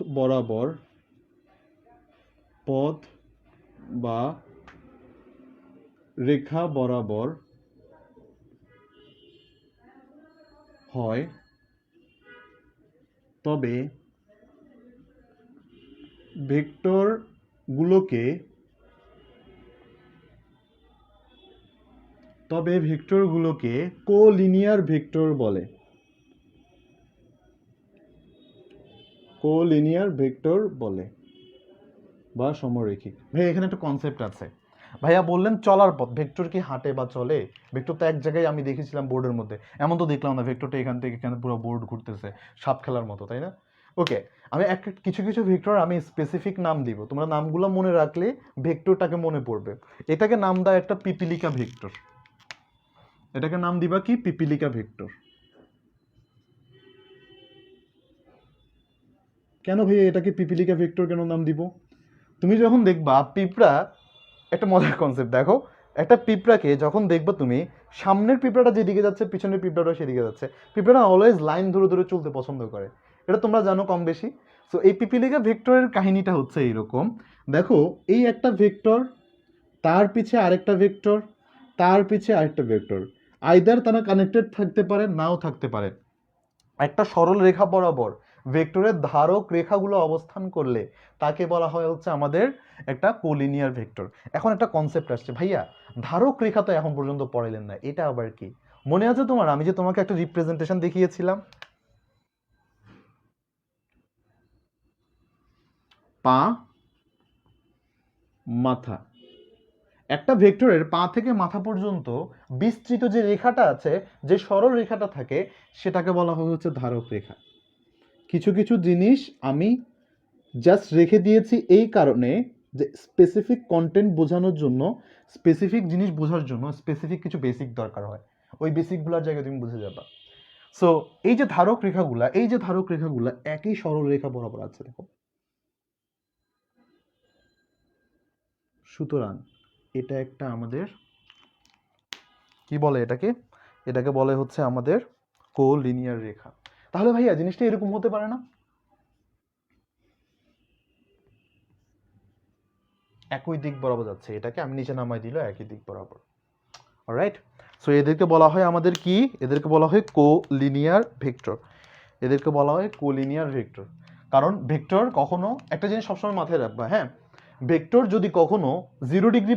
বা রেখা বরাবর হয়, তবে ভেক্টরগুলোকে কোলিনিয়ার ভেক্টর বলে। বা সমরৈখিক। ভাই এখানে একটা কনসেপ্ট আছে। ভাইয়া বললেন চলার পথ, ভেক্টর কি হাঁটে বা চলে? ভেক্টর তো এক জায়গায় আমি দেখেছিলাম বোর্ডের মধ্যে, এমন তো দেখলাম না ভেক্টরটা এখান থেকে এখানে পুরো বোর্ড ঘুরতেছে সাপ খেলার মতো, তাই না? ওকে, আমি কিছু কিছু ভেক্টর আমি স্পেসিফিক নাম দিব, তোমরা নামগুলো মনে রাখলে ভেক্টরটাকে মনে পড়বে। এটাকে নাম দাও একটা পিপিলিকা ভেক্টর, এটাকে নাম দিবা কি পিপিলিকা ভেক্টর। কেন ভাই এটাকে পিপিলিকা ভেক্টর কেন নাম দিব? তুমি যখন দেখবা পিঁপড়া, একটা মজার কনসেপ্ট দেখো, একটা পিঁপড়াকে যখন দেখবা তুমি, সামনের পিঁপড়াটা যেদিকে যাচ্ছে পিছনের পিঁপড়াটা সেদিকে যাচ্ছে, পিঁপড়াটা অলওয়েজ লাইন ধরে ধরে চলতে পছন্দ করে, এটা তোমরা জানো কম বেশি। সো এই পিপিলিকা ভেক্টরের কাহিনীটা হচ্ছে এইরকম। দেখো, এই একটা ভেক্টর, তার পিছে আরেকটা ভেক্টর, তার পিছে আরেকটা ভেক্টর, আইদার তারা কানেক্টেড থাকতে পারে, নাও থাকতে পারে। একটা সরল রেখা বরাবর ভেক্টরের ধারক রেখাগুলো অবস্থান করলে তাকে বলা হয় হচ্ছে আমাদের একটা কোলিনিয়ার ভেক্টর। এখন একটা কনসেপ্ট আসছে, ভাইয়া ধারক রেখা তো এখন পর্যন্ত পড়াইলেন না, এটা আবার কি? মনে আছে তোমার, আমি যে তোমাকে একটা রিপ্রেজেন্টেশন দেখিয়েছিলাম, পা, মাথা, একটা ভেক্টরের পা থেকে মাথা পর্যন্ত বিস্তৃত যে রেখাটা আছে, যে সরল রেখাটা থাকে, সেটাকে বলা হয় হচ্ছে ধারক রেখা। কিছু কিছু জিনিস আমি জাস্ট রেখে দিয়েছি এই কারণে যে স্পেসিফিক কন্টেন্ট বোঝানোর জন্য, স্পেসিফিক জিনিস বোঝার জন্য স্পেসিফিক কিছু বেসিক দরকার হয়, ওই বেসিকগুলোর জায়গায় তুমি বুঝে যাবা। সো এই যে ধারক রেখাগুলা, এই যে ধারক রেখাগুলা একই সরল রেখা বরাবর আছে, দেখো। সুতরাং এটা একটা আমাদের কি বলে এটাকে, এটাকে বলে হচ্ছে আমাদের কোলিনিয়ার রেখা। তাহলে ভাইয়া জিনিসটা এরকম হতে পারে না? একই দিক বরাবর যাচ্ছে, এটাকে আমি নিচে নামাই দিল একই দিক বরাবর। অলরাইট, সো এদেরকে বলা হয় আমাদের কি, এদেরকে বলা হয় কোলিনিয়ার ভেক্টর, এদেরকে বলা হয় কোলিনিয়ার ভেক্টর। কারণ ভেক্টর কখনো, একটা জিনিস সবসময় মাথায় রাখবা, হ্যাঁ, ভেক্টর যদি কখনো 0 ডিগ্রি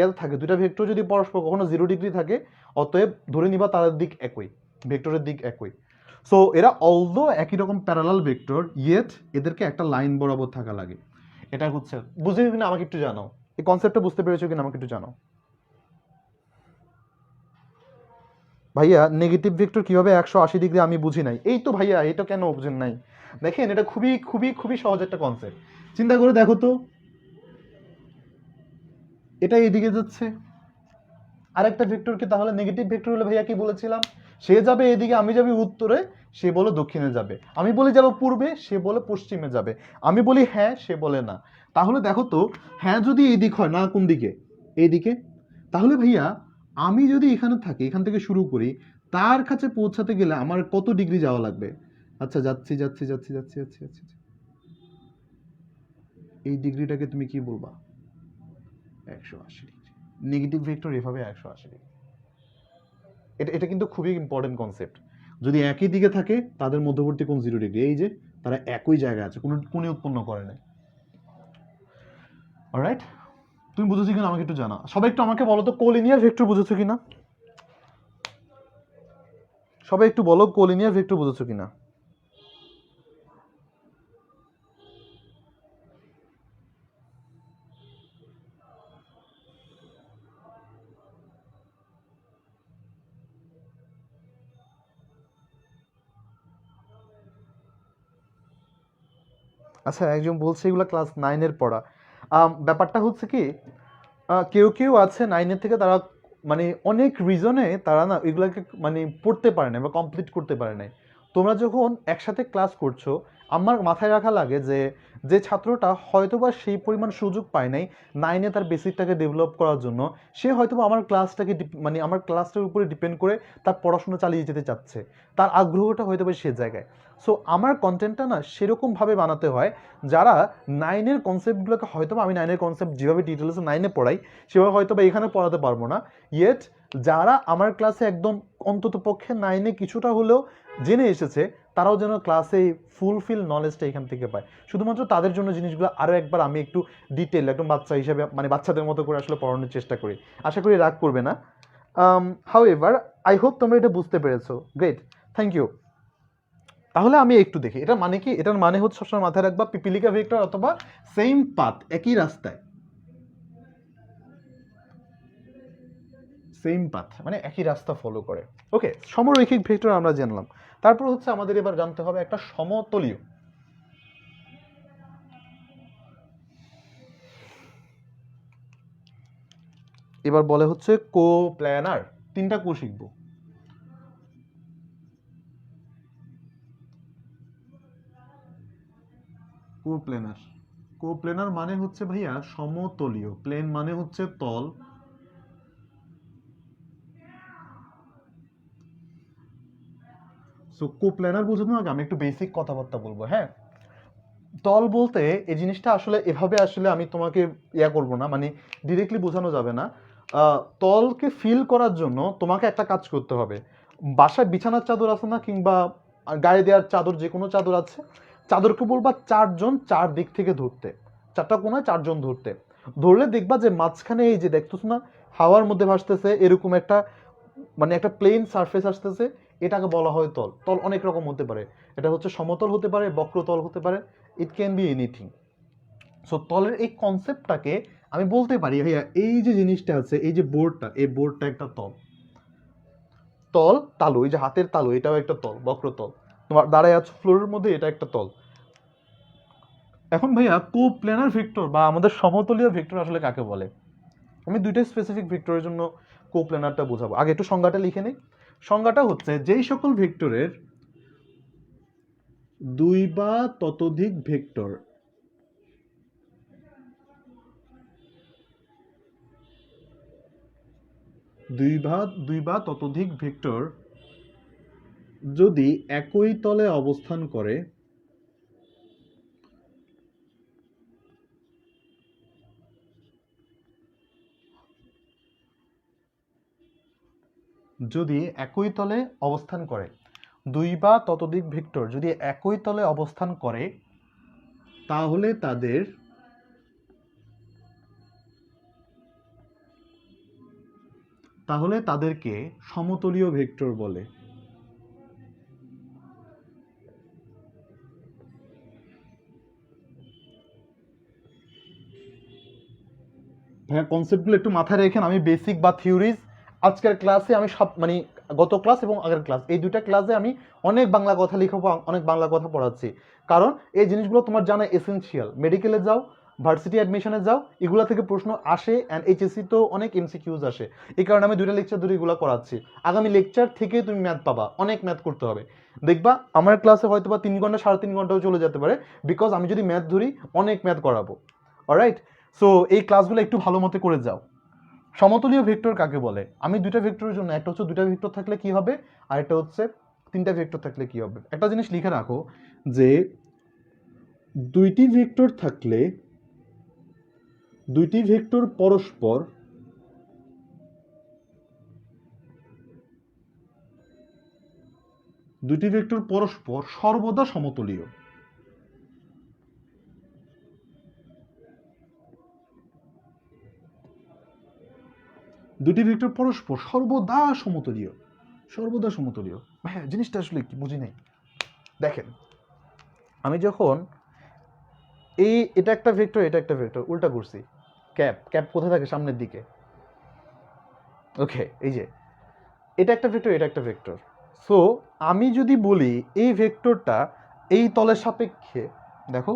এর থাকে, দুইটা ভেক্টর যদি পরস্পর কখনো 0 ডিগ্রি থাকে, অতএব ধরে নিবা তাদের দিক একই, ভেক্টরের দিক একই। সো এরা অলদো একই রকম প্যারালাল ভেক্টর, ইয়েট এদেরকে একটা লাইন বরাবর থাকা লাগে। এটা হচ্ছে, বুঝে কিনা আমাকে একটু জানাও, এই কনসেপ্টটা বুঝতে পেরেছো কিনা আমাকে একটু জানাও। ভাইয়া নেগেটিভ ভেক্টর কিভাবে 180 ডিগ্রি আমি বুঝি নাই, এই তো ভাইয়া, এটা কেন বুঝেন নাই? দেখেন এটা খুবই খুবই খুবই সহজ একটা কনসেপ্ট, চিন্তা করে দেখো তো, এটা এইদিকে যাচ্ছে, আরেকটা ভেক্টরকে তাহলে নেগেটিভ ভেক্টর হলে ভাইয়া কি বলেছিলাম, সে যাবে এদিকে, আমি যাবি উত্তরে, সে বলে দক্ষিণে যাবে, আমি বলি যাবো পূর্বে, সে বলে পশ্চিমে যাবে, আমি বলি হ্যাঁ, সে বলে না। তাহলে দেখো তো, হ্যাঁ যদি এই দিক হয়, না কোন দিকে, এইদিকে, তাহলে ভাইয়া আমি যদি এখানে থাকি, এখান থেকে শুরু করি, তার কাছে পৌঁছাতে গেলে আমার কত ডিগ্রি যাওয়া লাগবে? আচ্ছা, যাচ্ছি যাচ্ছি যাচ্ছি যাচ্ছি যাচ্ছি যাচ্ছি, এই ডিগ্রিটাকে তুমি কি বলবা? 180 ডিগ্রি। নেগেটিভ ভেক্টর এভাবে 180 ডিগ্রি। এটা এটা কিন্তু খুবই ইম্পর্টেন্ট কনসেপ্ট। যদি একই দিকে থাকে তাদের মধ্যবর্তী কোণ 0 ডিগ্রি, এই যে তারা একই জায়গায় আছে, কোনো কোণই উৎপন্ন করে নাই। অলরাইট, তুমি বুঝেছো কিনা আমাকে একটু জানা, সবাই একটু আমাকে বলো তো কোলিনিয়ার ভেক্টর বুঝেছো কিনা, সবাই একটু বলো কোলিনিয়ার ভেক্টর বুঝেছো কিনা। আচ্ছা, একজন বলছে এগুলো ক্লাস 9-এর পড়া। ব্যাপারটা হচ্ছে কি, কেউ কেউ আছে 9-এর থেকে, তারা মানে অনেক রিজনে তারা না এগুলাকে মানে পড়তে পারে না বা কমপ্লিট করতে পারে না। তোমরা যখন একসাথে ক্লাস করছো, আমার মাথায় রাখা লাগে যে যে ছাত্রটা হয়তোবা সেই পরিমাণ সুযোগ পায় নাই 9-এ তার বেসিকটাকে ডেভেলপ করার জন্য, সে হয়তোবা আমার ক্লাসটাকে মানে আমার ক্লাসটার উপরে ডিপেন্ড করে তার পড়াশোনা চালিয়ে যেতে চাচ্ছে, তার আগ্রহটা হয়তোবা সে জায়গায়। সো আমার কন্টেন্টটা না সেরকমভাবে বানাতে হয়, যারা 9-এর কনসেপ্টগুলোকে হয়তোবা আমি 9-এর কনসেপ্ট যেভাবে ডিটেলসে 9-এ পড়াই সেভাবে হয়তোবা এখানে পড়াতে পারবো না, ইয়েট যারা আমার ক্লাসে একদম অন্তত পক্ষে 9-এ কিছুটা হলেও জেনে এসেছে, তারাও যেন ক্লাসে ফুলফিল নলেজটা এখান থেকে পায়। শুধুমাত্র তাদের জন্য জিনিসগুলো আরও একবার আমি একটু ডিটেল, একদম বাচ্চা হিসেবে মানে বাচ্চাদের মতো করে আসলে পড়ানোর চেষ্টা করি। আশা করি রাগ করবে না। হাউ এভার, আই হোপ তোমরা এটা বুঝতে পেরেছো, গ্রেট, থ্যাংক ইউ। তাহলে আমি একটু দেখি এটা মানে কি, এটার মানে হচ্ছে সবসময় মাথায় রাখবা পিপিলিকা ভেক্টর অথবা সেম পাথ, একই রাস্তায়, সেম পাথ মানে একই রাস্তা ফলো করে। ওকে, সমরৈখিক ভেক্টর আমরা জানলাম, তারপর হচ্ছে আমাদের এবার জানতে হবে একটা সমতলীয়। এবার বলে হচ্ছে কোপ্ল্যানার। তিনটা কো শিখবো। কোপ্ল্যানার, কোপ্ল্যানার মানে হচ্ছে ভাইয়া সমতলীয়, প্লেন মানে হচ্ছে তল, সো কোপ্ল্যানার বোঝানোর আগে আমি একটু বেসিক কথাবার্তা বলবো। হ্যাঁ, তল বলতে এই জিনিসটা আসলে এভাবে আসলে আমি তোমাকে ইয়া করব না, মানে ডিরেক্টলি বোঝানো যাবে না। তলকে ফিল করার জন্য তোমাকে একটা কাজ করতে হবে। বাসায় বিছানার চাদর আছে না, কিংবা গায়ে দেওয়ার চাদর, যে কোনো চাদর আছে, চাদরকে বলবা চারজন চার দিক থেকে ধরতে, চারটা কোনায় চারজন ধরতে। ধরলে দেখবা যে মাঝখানে এই যে দেখতেছ না হাওয়ার মধ্যে ভাসতেছে এরকম একটা, মানে একটা প্লেন সারফেস আসতেছে, এটাকে বলা হয় তল। তল অনেক রকম হতে পারে, এটা হচ্ছে সমতল হতে পারে, বক্রতল হতে পারে, it can be anything. So তলের এই কনসেপ্টটাকে আমি বলতে পারি ভাইয়া, এই যে জিনিসটা আছে, এই যে বোর্ডটা, এই বোর্ডটা একটা তল। তল তালু, এই যে হাতের তালু, এটাও একটা তল, বক্রতল। তোমার দাঁড়ায় আছো ফ্লোরের মধ্যে, এটা একটা তল। এখন ভাইয়া কোপ্ল্যানার ভেক্টর বা আমাদের সমতলীয় ভেক্টর আসলে কাকে বলে? আমি দুইটা স্পেসিফিক ভেক্টরের জন্য কোপ্ল্যানারটা বোঝাবো। আগে একটু সংজ্ঞাটা লিখে নিই। সংজ্ঞাটা হচ্ছে যেই সকল ভেক্টরের দুই বা ততোধিক ভেক্টর, দুই বা ততোধিক ভেক্টর যদি একই তলে অবস্থান করে, যদি একই তলে অবস্থান করে, দুই বা ততোধিক ভেক্টর যদি একই তলে অবস্থান করে, তাহলে তাদেরকে সমতলীয় ভেক্টর বলে। ভাইয়া কনসেপ্টগুলো একটু মাথায় রেখেন। আমি বেসিক বা থিওরিজ আজকের ক্লাসে আমি সব, মানে গত ক্লাস এবং আগের ক্লাস, এই দুইটা ক্লাসে আমি অনেক বাংলা কথা লিখাবো, অনেক বাংলা কথা পড়াচ্ছি, কারণ এই জিনিসগুলো তোমার জানা এসেনশিয়াল। মেডিকেলে যাও, ভার্সিটি অ্যাডমিশনে যাও, এগুলো থেকে প্রশ্ন আসে, অ্যান্ড এইচএসসি তো অনেক এমসিকিউজ আসে। এই কারণে আমি দুইটা লেকচার ধরে এগুলো করাচ্ছি। আগামী লেকচার থেকে তুমি ম্যাথ পাবা, অনেক ম্যাথ করতে হবে। দেখবা আমার ক্লাসে হয়তো বা 3 ঘন্টা 3.5 ঘন্টাও চলে যেতে পারে, বিকজ আমি যদি ম্যাথ ধরি অনেক ম্যাথ করাবো। অলরাইট, সো এই ক্লাসগুলো একটু ভালো মতো করে যাও। সমতলীয় ভেক্টর কাকে বলে? আমি দুইটা ভেক্টরের জন্য, একটা হচ্ছে দুইটা ভেক্টর থাকলে কি হবে, আর একটা হচ্ছে তিনটা ভেক্টর থাকলে কি হবে। একটা জিনিস লিখে রাখো যে দুইটি ভেক্টর থাকলে, দুইটি ভেক্টর পরস্পর সর্বদা সমতলীয়। দুটি ভেক্টর পরস্পর সর্বদা সমতলীয়, সর্বদা সমতলীয়। হ্যাঁ, জিনিসটা আসলে কি বুঝি নাই। দেখেন, আমি যখন এটা একটা ভেক্টর, এটা একটা ভেক্টর, উল্টা করছি। ক্যাপ কোথায় থাকে? সামনের দিকে। ওকে, এই যে এটা একটা ভেক্টর, এটা একটা ভেক্টর। সো আমি যদি বলি এই ভেক্টরটা এই তলের সাপেক্ষে, দেখো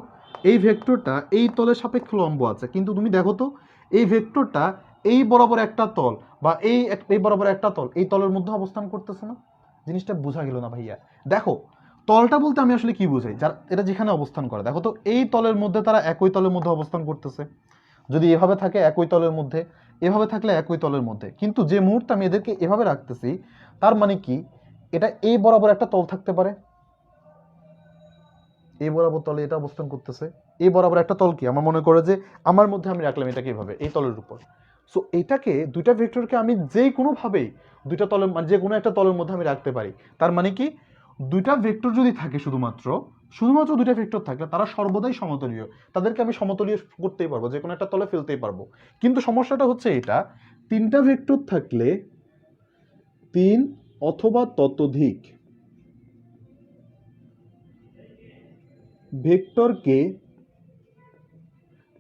এই ভেক্টরটা এই তলের সাপেক্ষে লম্ব আছে, কিন্তু তুমি দেখো তো এই ভেক্টরটা এই বরাবর একটা তল, বা এই বরাবর একটা তল, এই তলের মধ্যে অবস্থান করতেছে না। জিনিসটা বোঝা গেল না ভাইয়া? দেখো, তলটা বলতে আমি আসলে কি বুঝাই, যার এটা যেখানে অবস্থান করে, দেখো তো এই তলের মধ্যে তারা একই তলের মধ্যে অবস্থান করতেছে। যদি এভাবে থাকে একই তলের মধ্যে, এভাবে থাকলে একই তলের মধ্যে, কিন্তু যে মুহূর্তে আমি এদেরকে এভাবে রাখতেছি, তার মানে কি এটা এই বরাবর একটা তল থাকতে পারে, এই বরাবর তলে এটা অবস্থান করতেছে, এই বরাবর একটা তল কি আমার মনে করে যে আমার মধ্যে আমি রাখলাম এটাকে এভাবে এই তলের উপর। সো এটাকে দুইটা ভেক্টরকে আমি যে কোনোভাবেই দুইটা তলের, মানে যে কোনো একটা তলের মধ্যে আমি রাখতে পারি। তার মানে কি দুইটা ভেক্টর যদি থাকে, শুধুমাত্র দুইটা ভেক্টর থাকলে তারা সর্বদাই সমতলীয়, তাদেরকে আমি সমতলীয় করতেই পারবো, যে কোনো একটা তলে ফেলতেই পারবো। কিন্তু সমস্যাটা হচ্ছে এটা, তিনটা ভেক্টর থাকলে, তিন অথবা ততোধিক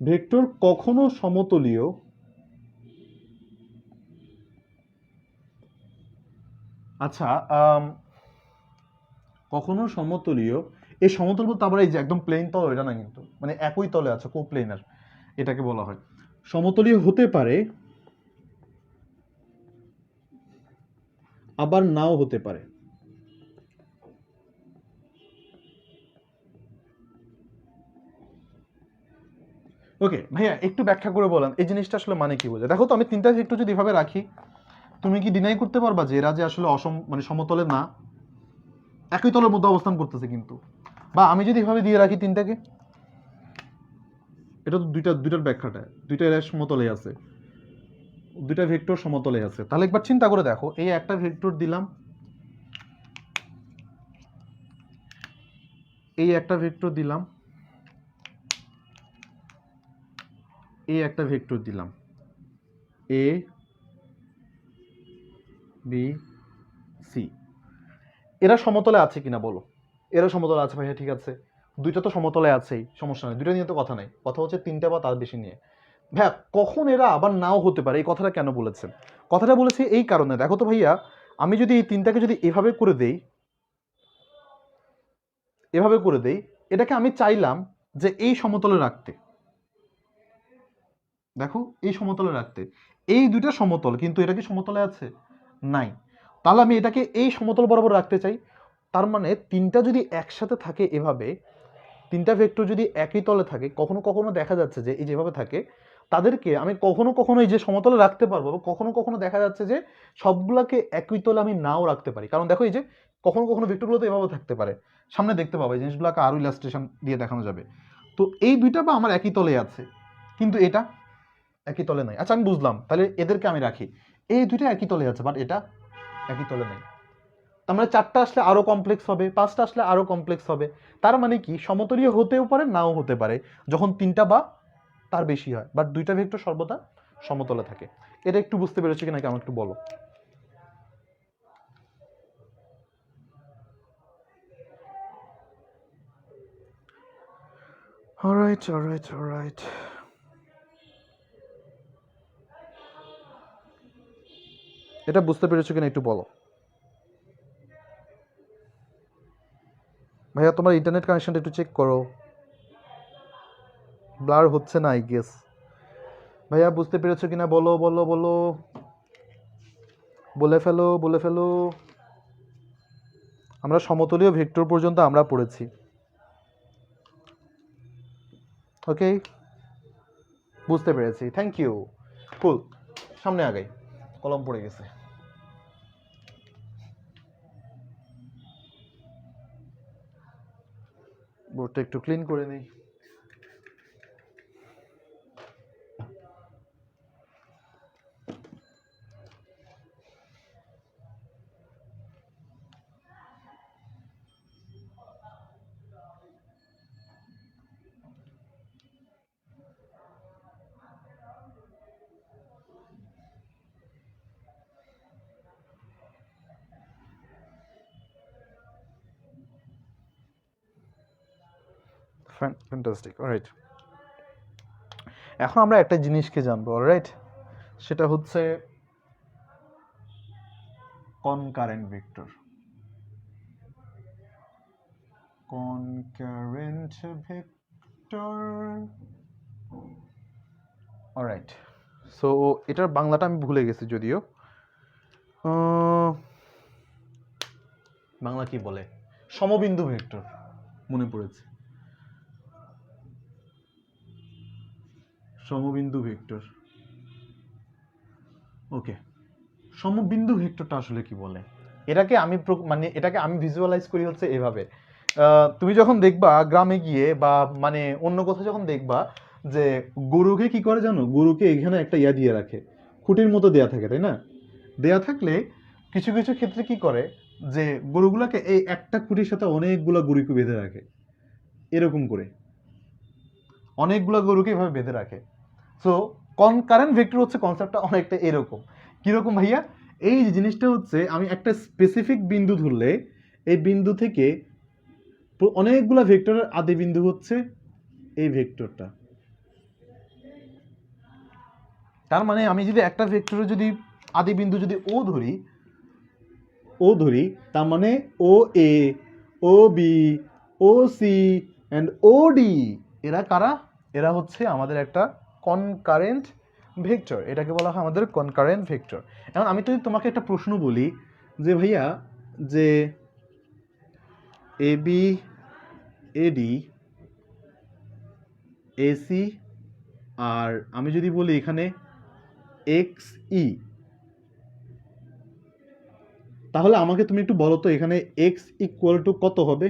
ভেক্টর কখনো সমতলীয়, আচ্ছা, কখনো সমতলীয়, এই সমতল বলতে আবার এই যে একদম প্লেন তল এটা না, কিন্তু মানে একই তলে আছে, কোপ্লেনার এটাকে বলা হয়। সমতলীয় হতে পারে আবার নাও হতে পারে। ওকে ভাইয়া, একটু ব্যাখ্যা করে বলেন এই জিনিসটা আসলে মানে কি বোঝায়? দেখো তো, আমি তিনটা ভেক্টর যদি এভাবে রাখি, তুমি কি ডিনাই করতে পারবা যে এরা যে আসলে মানে সমতলে না, একই তলের মধ্যে অবস্থান করতেছে কিন্তু? বা আমি যদি এভাবে দিয়ে রাখি তিনটাকে, এটা তো দুইটার ব্যাখ্যাটা, দুইটা এরা সমতলে আছে, দুইটা ভেক্টর সমতলে আছে, তাহলে একবার চিন্তা করে দেখো, এই একটা ভেক্টর দিলাম, এই একটা ভেক্টর দিলাম, এই একটা ভেক্টর দিলাম, এ বি সি, এরা সমতলে আছে কিনা বলো? এরা সমতলে আছে ভাইয়া, ঠিক আছে, দুইটা তো সমতলে আছেই, সমস্যা নেই, দুইটা নিয়ে তো কথা নাই, কথা হচ্ছে তিনটা বা তার বেশি নিয়ে। ভাইয়া কখন এরা আবার নাও হতে পারে, এই কথাটা কেন বলেছেন? কথাটা বলেছি এই কারণে, দেখো তো ভাইয়া, আমি যদি এই তিনটাকে যদি এভাবে করে দেই, এভাবে করে দেই, এটাকে আমি চাইলাম যে এই সমতলে রাখতে, দেখো এই সমতলে রাখতে, এই দুইটা সমতল, কিন্তু এটা কি সমতলে আছে? নাই। তাহলে আমি এটাকে এই সমতল বরাবর রাখতে চাই, তার মানে তিনটা যদি একসাথে থাকে এভাবে, তিনটা ভেক্টর যদি একই তলে থাকে, কখনো কখনো দেখা যাচ্ছে যে এই যেভাবে থাকে, তাদেরকে আমি কখনো কখনো এই যে সমতলে রাখতে পারবো, কখনো কখনো দেখা যাচ্ছে যে সবগুলাকে একই তলে আমি নাও রাখতে পারি, কারণ দেখো এই যে কখনো কখনো ভেক্টরগুলো তো এভাবে থাকতে পারে, সামনে দেখতে পাবো এই জিনিসগুলোকে আরো ইলাস্ট্রেশন দিয়ে দেখানো যাবে। তো এই দুইটা বা আমার একই তলে আছে, কিন্তু এটা একই তলে নাই। আচ্ছা আমি বুঝলাম, তাহলে এদেরকে আমি রাখি, এই দুইটা একই তলে আছে, বাট এটা একই তলে নাই। তার মানে চারটা আসলে আরো কমপ্লেক্স হবে, পাঁচটা আসলে আরো কমপ্লেক্স হবে। তার মানে কি সমতলীয় হতেও পারে, নাও হতে পারে, যখন তিনটা বা তার বেশি হয়, বাট দুইটা ভেক্টর সর্বদা সমতলে থাকে। এটা একটু বুঝতে পেরেছো কিনা আমাকে একটু বলো। অলরাইট অলরাইট অলরাইট, এটা বুঝতে পেরেছো কিনা একটু বলো। ভাইয়া তোমার ইন্টারনেট কানেকশনটা একটু চেক করো, ব্লার হচ্ছে না আই গেস। ভাইয়া বুঝতে পেরেছো কিনা বলো বলো বলো, বলে ফেলো বলে ফেলো। আমরা সমতলীয় ভেক্টর পর্যন্ত আমরা পড়েছি, ওকে, বুঝতে পেরেছি, থ্যাংক ইউ, কুল। সামনে আগাই, কলম পড়ে গেছে, বোর্ডটা একটু ক্লিন করে নিই। Fantastic, alright. এখন আমরা একটা জিনিসকে জানবো, অলরাইট, সেটা হচ্ছে concurrent vector. Concurrent vector, alright. So এটার বাংলাটা আমি ভুলে গেছি যদিও, বাংলা কি বলে, সমবিন্দু ভেক্টর, মনে পড়েছে, সমবিন্দু ভেক্টর। ওকে, সমবিন্দু ভেক্টরটা আসলে কি বলে, এটাকে আমি মানে এটাকে আমি ভিজুয়ালাইজ করি হচ্ছে এভাবে। তুমি যখন দেখবা গ্রামে গিয়ে বা মানে অন্য কোথাও যখন দেখবা যে গরুকে কি করে জানো, গরুকে এখানে একটা ইয়া দিয়ে রাখে, খুঁটির মতো দেয়া থাকে, তাই না? দেয়া থাকলে কিছু কিছু ক্ষেত্রে কি করে যে গরুগুলাকে এই একটা খুঁটির সাথে অনেকগুলা গরুকে বেঁধে রাখে, এরকম করে অনেকগুলা গরুকে এভাবে বেঁধে রাখে। সো কনকারেন্ট ভেক্টর হচ্ছে কনসেপ্টটা অনেকটা এরকম। কিরকম ভাইয়া? এই জিনিসটা হচ্ছে আমি একটা স্পেসিফিক বিন্দু ধরলে এই বিন্দু থেকে অনেকগুলা ভেক্টরের আদি বিন্দু হচ্ছে এই ভেক্টরটা। তার মানে আমি যদি একটা ভেক্টরের যদি আদি বিন্দু যদি ও ধরি, তার মানে O A, O B, O C and O D, এরা কারা? এরা হচ্ছে আমাদের একটা কনকারেন্ট ভেক্টর, এটাকে বলা হয় আমাদের কনকারেন্ট ভেক্টর। এখন আমি যদি তোমাকে একটা প্রশ্ন বলি যে ভাইয়া যে এ বি এডি এসি আর আমি যদি বলি এখানে এক্স ই, তাহলে আমাকে তুমি একটু বলো তো এখানে এক্স ইকুয়াল টু কত হবে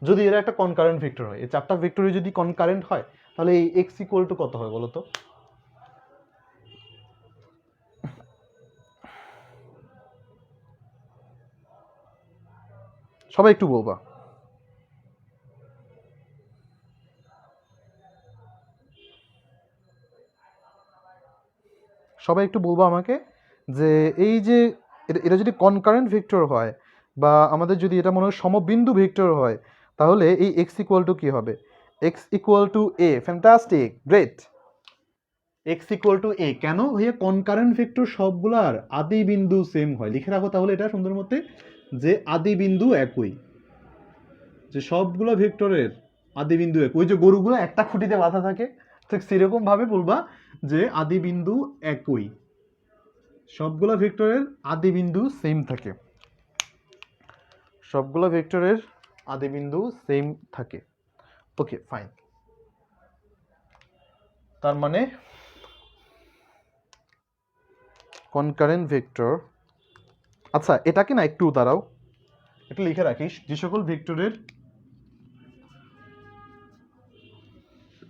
যদি এরা একটা কনকারেন্ট ভেক্টর হয়। এই চারটা ভেক্টরই যদি কনকারেন্ট হয় তাহলে এই এক্স ইকুয়াল টু কত হয় বলো তো? সবাই একটু বলবা। সবাই একটু বলবো আমাকে যে এই যে এটা যদি কনকারেন্ট ভেক্টর হয় বা আমাদের যদি এটা মনে হয় সমবিন্দু ভেক্টর হয় তাহলে এই এক্স ইকুয়াল টু কী হবে? X equal to A. Fantastic, great. X equal to A কেন ভাইয়া? কনকারেন্ট ভেক্টর সবগুলার আদি বিন্দু সেম হয়। লিখে রাখো তাহলে এটা সুন্দর মতে, যে আদি বিন্দু একই, যে সবগুলো ভেক্টরের আদি বিন্দু এক। ওই যে গরুগুলো একটা খুঁটিতে বাঁধা থাকে, ঠিক সেরকম ভাবে বলবা যে আদি বিন্দু একই, সবগুলো ভেক্টরের আদি বিন্দু সেম থাকে, সবগুলো ভেক্টরের আদি বিন্দু সেম থাকে। Okay fine. তার মানে কনকারেন্ট ভেক্টর, আচ্ছা এটাকে না একটু দাঁড়াও, একটু লিখে রাখিস যে সকল ভেক্টরের,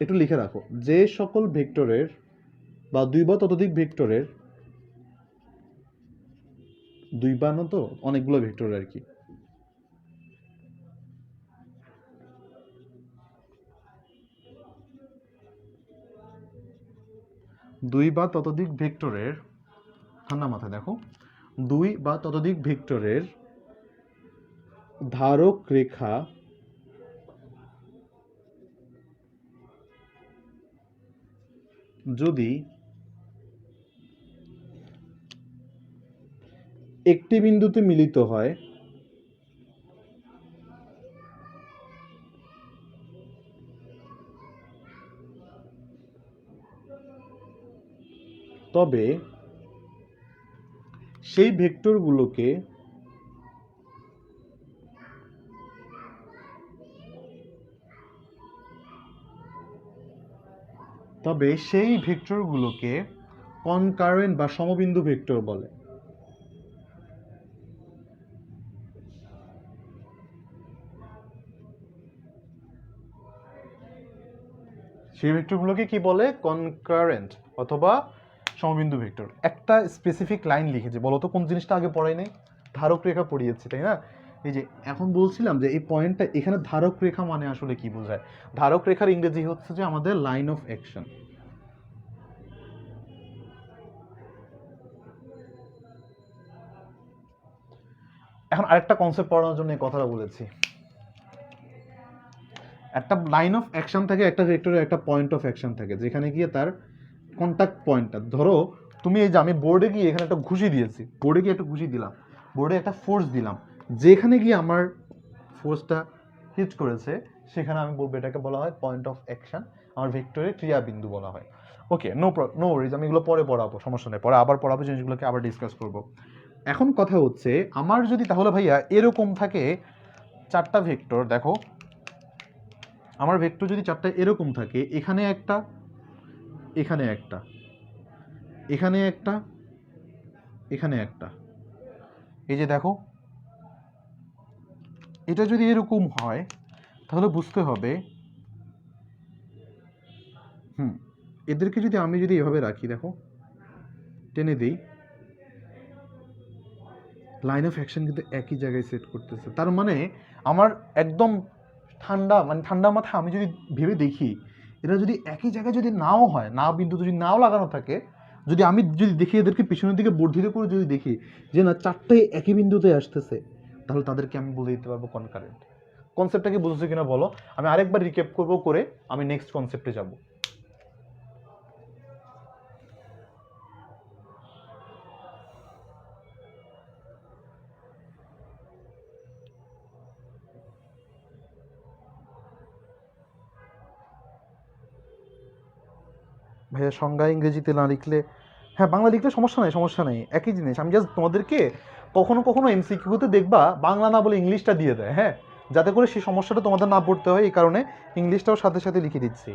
একটু লিখে রাখো যে সকল ভেক্টরের বা দুই বা ততোধিক ভেক্টরের, দুই বা না তো অনেকগুলো ভেক্টর আর কি, দুই বা ততোধিক ভেক্টরের, ঠান্ডা মাথায় দেখো, দুই বা ততোধিক ভেক্টরের ধারক রেখা যদি একটি বিন্দুতে মিলিত হয় তবে সেই ভেক্টরগুলোকে কনকারেন্ট বা সমবিন্দু ভেক্টর বলে। সেই ভেক্টরগুলোকে কি বলে? কনকারেন্ট অথবা সমবিন্দু ভেক্টর। একটা স্পেসিফিক লাইন লিখেছে, বলো তো কোন জিনিসটা আগে পড়াই নাই? ধারক রেখা পড়িয়েছি তাই না? এই যে এখন বলছিলাম যে এই পয়েন্টটা এখানে, ধারক রেখা মানে আসলে কি বোঝায়? ধারক রেখার ইংরেজি হচ্ছে যে আমাদের লাইন অফ অ্যাকশন। এখন আরেকটা কনসেপ্ট পড়ানোর জন্য এই কথাটা বলেছি। একটা লাইন অফ অ্যাকশন থাকে, একটা ভেক্টরের একটা পয়েন্ট অফ অ্যাকশন থাকে, যেখানে গিয়ে তার কন্টাক্ট পয়েন্টটা, ধরো তুমি এই যে আমি বোর্ডে গিয়ে এখানে একটা ঘুষি দিয়েছি, বোর্ডে গিয়ে একটা ঘুষি দিলাম, বোর্ডে একটা ফোর্স দিলাম, যেখানে গিয়ে আমার ফোর্সটা হিট করেছে সেখানে আমি বলবো এটাকে বলা হয় পয়েন্ট অফ অ্যাকশন, আমার ভেক্টরের ক্রিয়াবিন্দু বলা হয়। ওকে, নো ওয়ারিজ, আমি এগুলো পরে পড়াবো, সমস্যা নেই, পরে আবার পড়াবো, জিনিসগুলোকে আবার ডিসকাস করব। এখন কথা হচ্ছে আমার যদি তাহলে ভাইয়া এরকম থাকে চারটা ভেক্টর, দেখো আমার ভেক্টর যদি চারটা এরকম থাকে, এখানে একটা, এখানে একটা, এখানে একটা, এখানে একটা, এই যে দেখো এটা যদি এরকম হয় তাহলে বুঝতে হবে, এদেরকে যদি আমি যদি এভাবে রাখি, দেখো টেনে দিই, লাইন অফ অ্যাকশন কিন্তু একই জায়গায় সেট করতেছে। তার মানে আমার একদম ঠান্ডা মাথায় আমি যদি ভেবে দেখি, এরা যদি একই জায়গায় যদি নাও হয়, না বিন্দু যদি নাও লাগানো থাকে, যদি আমি যদি দেখি এদেরকে পিছনের দিকে বর্ধিত করে যদি দেখি যে না চারটাই একই বিন্দুতে আসতেছে, তাহলে তাদেরকে আমি বলে দিতে পারবো কনকারেন্ট। কনসেপ্টটা কি বুঝেছো কিনা বলো? আমি আরেকবার রিক্যাপ করবো, করে আমি নেক্সট কনসেপ্টে যাব। ভাইয়া সংজ্ঞা ইংরেজিতে না লিখলে হ্যাঁ, বাংলা লিখলে সমস্যা নাই, সমস্যা নেই, একই জিনিস। আমি জাস্ট তোমাদেরকে কখনো কখনো এমসিকিউতে দেখবা বাংলা না বলে ইংলিশটা দিয়ে দেয়, হ্যাঁ, যাতে করে সেই সমস্যাটা তোমাদের না পড়তে হয়, এই কারণে ইংলিশটাও সাথে সাথে লিখে দিচ্ছি।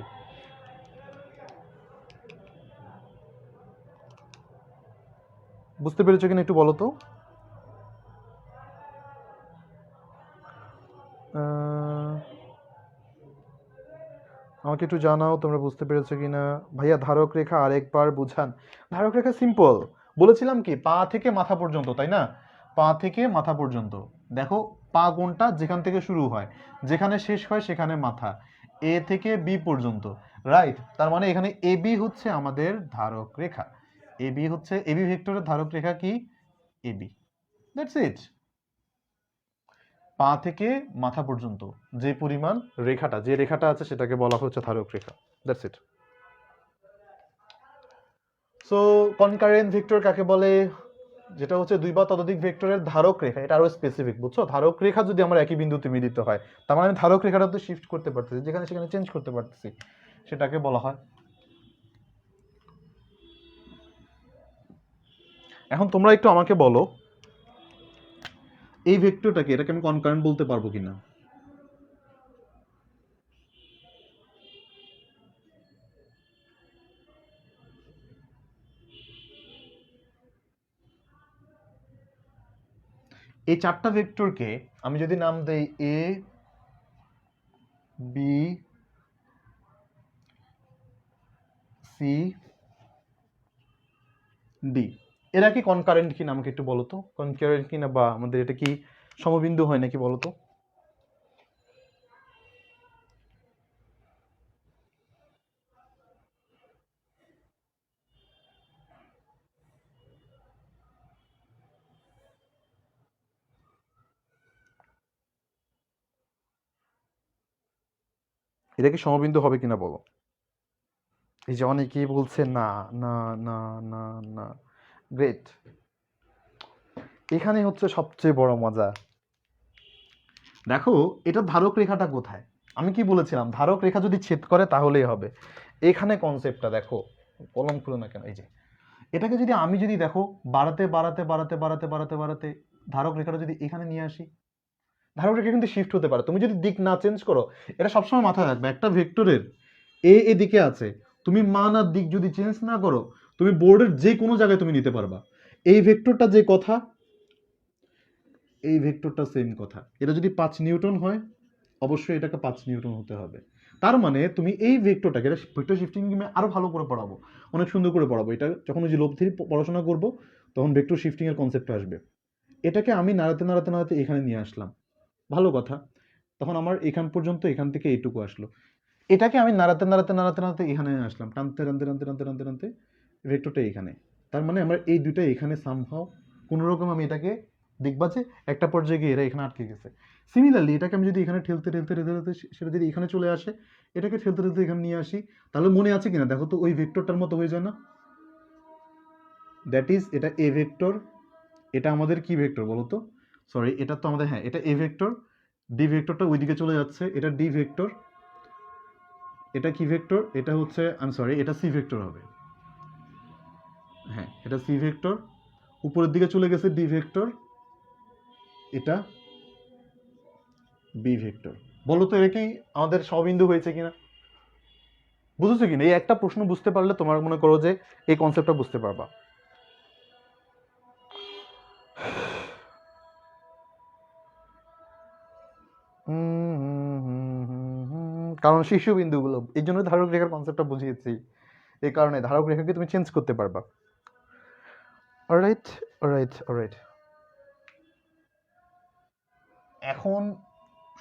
বুঝতে পেরেছো কিনা একটু বলো তো? আমাকে একটু জানাও তোমরা বুঝতে পেরেছো কিনা। ভাইয়া ধারক রেখা আরেকবার বুঝান। ধারক রেখা সিম্পল, বলেছিলাম কি পা থেকে মাথা পর্যন্ত, তাই না? পা থেকে মাথা পর্যন্ত। দেখো পা কোনটা, যেখান থেকে শুরু হয় যেখানে শেষ হয় সেখানে মাথা, এ থেকে বি পর্যন্ত, রাইট? তার মানে এখানে এ বি হচ্ছে আমাদের ধারক রেখা। এ বি হচ্ছে, এবি ভেক্টরের ধারক রেখা কি? A B. That's it. পা থেকে মাথা পর্যন্ত যে পরিমাণ রেখাটা, যে রেখাটা আছে সেটাকে বলা হচ্ছে ধারক রেখা। That's it. So concurrent vector কাকে বলে? যেটা হচ্ছে দুই বা ততোধিক ভেক্টরের ধারক রেখা। এটা আরো স্পেসিফিক, বুঝছো? ধারক রেখা যদি আমার একই বিন্দুতে মিলিত হয়, তার মানে আমি ধারক রেখাটা তো শিফট করতে পারতেছি, যেখানে সেখানে চেঞ্জ করতে পারতেছি, সেটাকে বলা হয়। এখন তোমরা একটু আমাকে বলো, এই ভেক্টরটাকে, এটাকে আমি কনকারেন্ট বলতে পারবো কিনা? এই চারটা ভেক্টরকে আমি যদি নাম দেই এ বি সি ডি, এরা কি কনকারেন্ট কিনা আমাকে একটু বলো তো, কনকারেন্ট কিনা, বা আমাদের এটা কি সমবিন্দু হয় নাকি বলো তো? এটা কি সমবিন্দু হবে কিনা বলো? এই যে অনেকেই বলছে না, না, না, না, না। গ্রেট। এখানে হচ্ছে সবচেয়ে বড় মজা। দেখো এটা ধারক রেখাটা কোথায়? আমি কি বলেছিলাম, ধারক রেখা যদি ছেদ করে তাহলেই হবে। এখানে কনসেপ্টটা দেখো, কলম খুলো না কেন, এই যে এটাকে যদি আমি যদি দেখো বাড়াতে বাড়াতে বাড়াতে বাড়াতে বাড়াতে বাড়াতে ধারক রেখাটা যদি এখানে নিয়ে আসি, ধারক রেখা কিন্তু শিফট হতে পারে, তুমি যদি দিক না চেঞ্জ করো। এটা সবসময় মাথায় রাখবে, একটা ভেক্টরের এ এদিকে আছে, তুমি মান আর দিক যদি চেঞ্জ না করো, তুমি বোর্ডের যে কোনো জায়গায় তুমি নিতে পারবা। এই ভেক্টরটা যে কথা, এই ভেক্টরটা সেম কথা। এটা যদি 5 নিউটন হয়, অবশ্যই এটাকে 5 নিউটন হতে হবে। তার মানে তুমি এই ভেক্টরটাকে, এটা ভেক্টর শিফটিং গেমে আরো ভালো করে পড়াবো, অনেক সুন্দর করে পড়াবো। এটা যখন ওই যে লোভ থিওরি পড়াশোনা করবো, তখন ভেক্টর শিফটিং এর কনসেপ্ট আসবে। এটাকে আমি নাড়াতে নাড়াতে নাড়াতে এখানে নিয়ে আসলাম, ভালো কথা। তখন আমার এখান পর্যন্ত, এখান থেকে এইটুকু আসলো। এটাকে আমি নাড়াতে নাড়াতে নাড়াতে নাড়াতে এখানে নিয়ে আসলাম, টানতে টানতে টানতে টানতে টানতে টানতে ভেক্টরটা এখানে। তার মানে আমার এই দুইটা এখানে সামহাও কোনোরকম আমি এটাকে দেখবা যে একটা পর্যায়ে গিয়ে এরা এখানে আটকে গেছে। সিমিলারলি এটাকে আমি যদি এখানে ঠেলতে ঠেলতে ঠেলতে ঠেলতে সেটা যদি এখানে চলে আসে, এটাকে ঠেলতে ঠেলতে এখানে নিয়ে আসি, তাহলে মনে আছে কিনা দেখো তো, ওই ভেক্টরটার মতো হয়ে যায় না? দ্যাট ইজ, এটা এ ভেক্টর, এটা আমাদের কি ভেক্টর বলো তো? সরি, এটা তো আমাদের, হ্যাঁ এটা এ ভেক্টর, ডি ভেক্টরটা ওইদিকে চলে যাচ্ছে, এটা ডি ভেক্টর। এটা কি ভেক্টর? এটা হচ্ছে, আই এম সরি, এটা সি ভেক্টর হবে। হ্যাঁ এটা সি ভেক্টর, উপরের দিকে চলে গেছে ডি ভেক্টর, এটা বি ভেক্টর। বলো তো এটা কি আমাদের সমবিন্দু হয়েছে কিনা? বুঝেছো কিনা? এই একটা প্রশ্ন বুঝতে পারলে তোমার মনে করো যে এই কনসেপ্টটা বুঝতে পারবা। কারণ শীর্ষবিন্দুগুলো, এই জন্য ধারক রেখার কনসেপ্টটা বুঝিয়েছি, এই কারণে ধারক রেখাকে তুমি চেঞ্জ করতে পারবা। Alright, alright, alright. এখন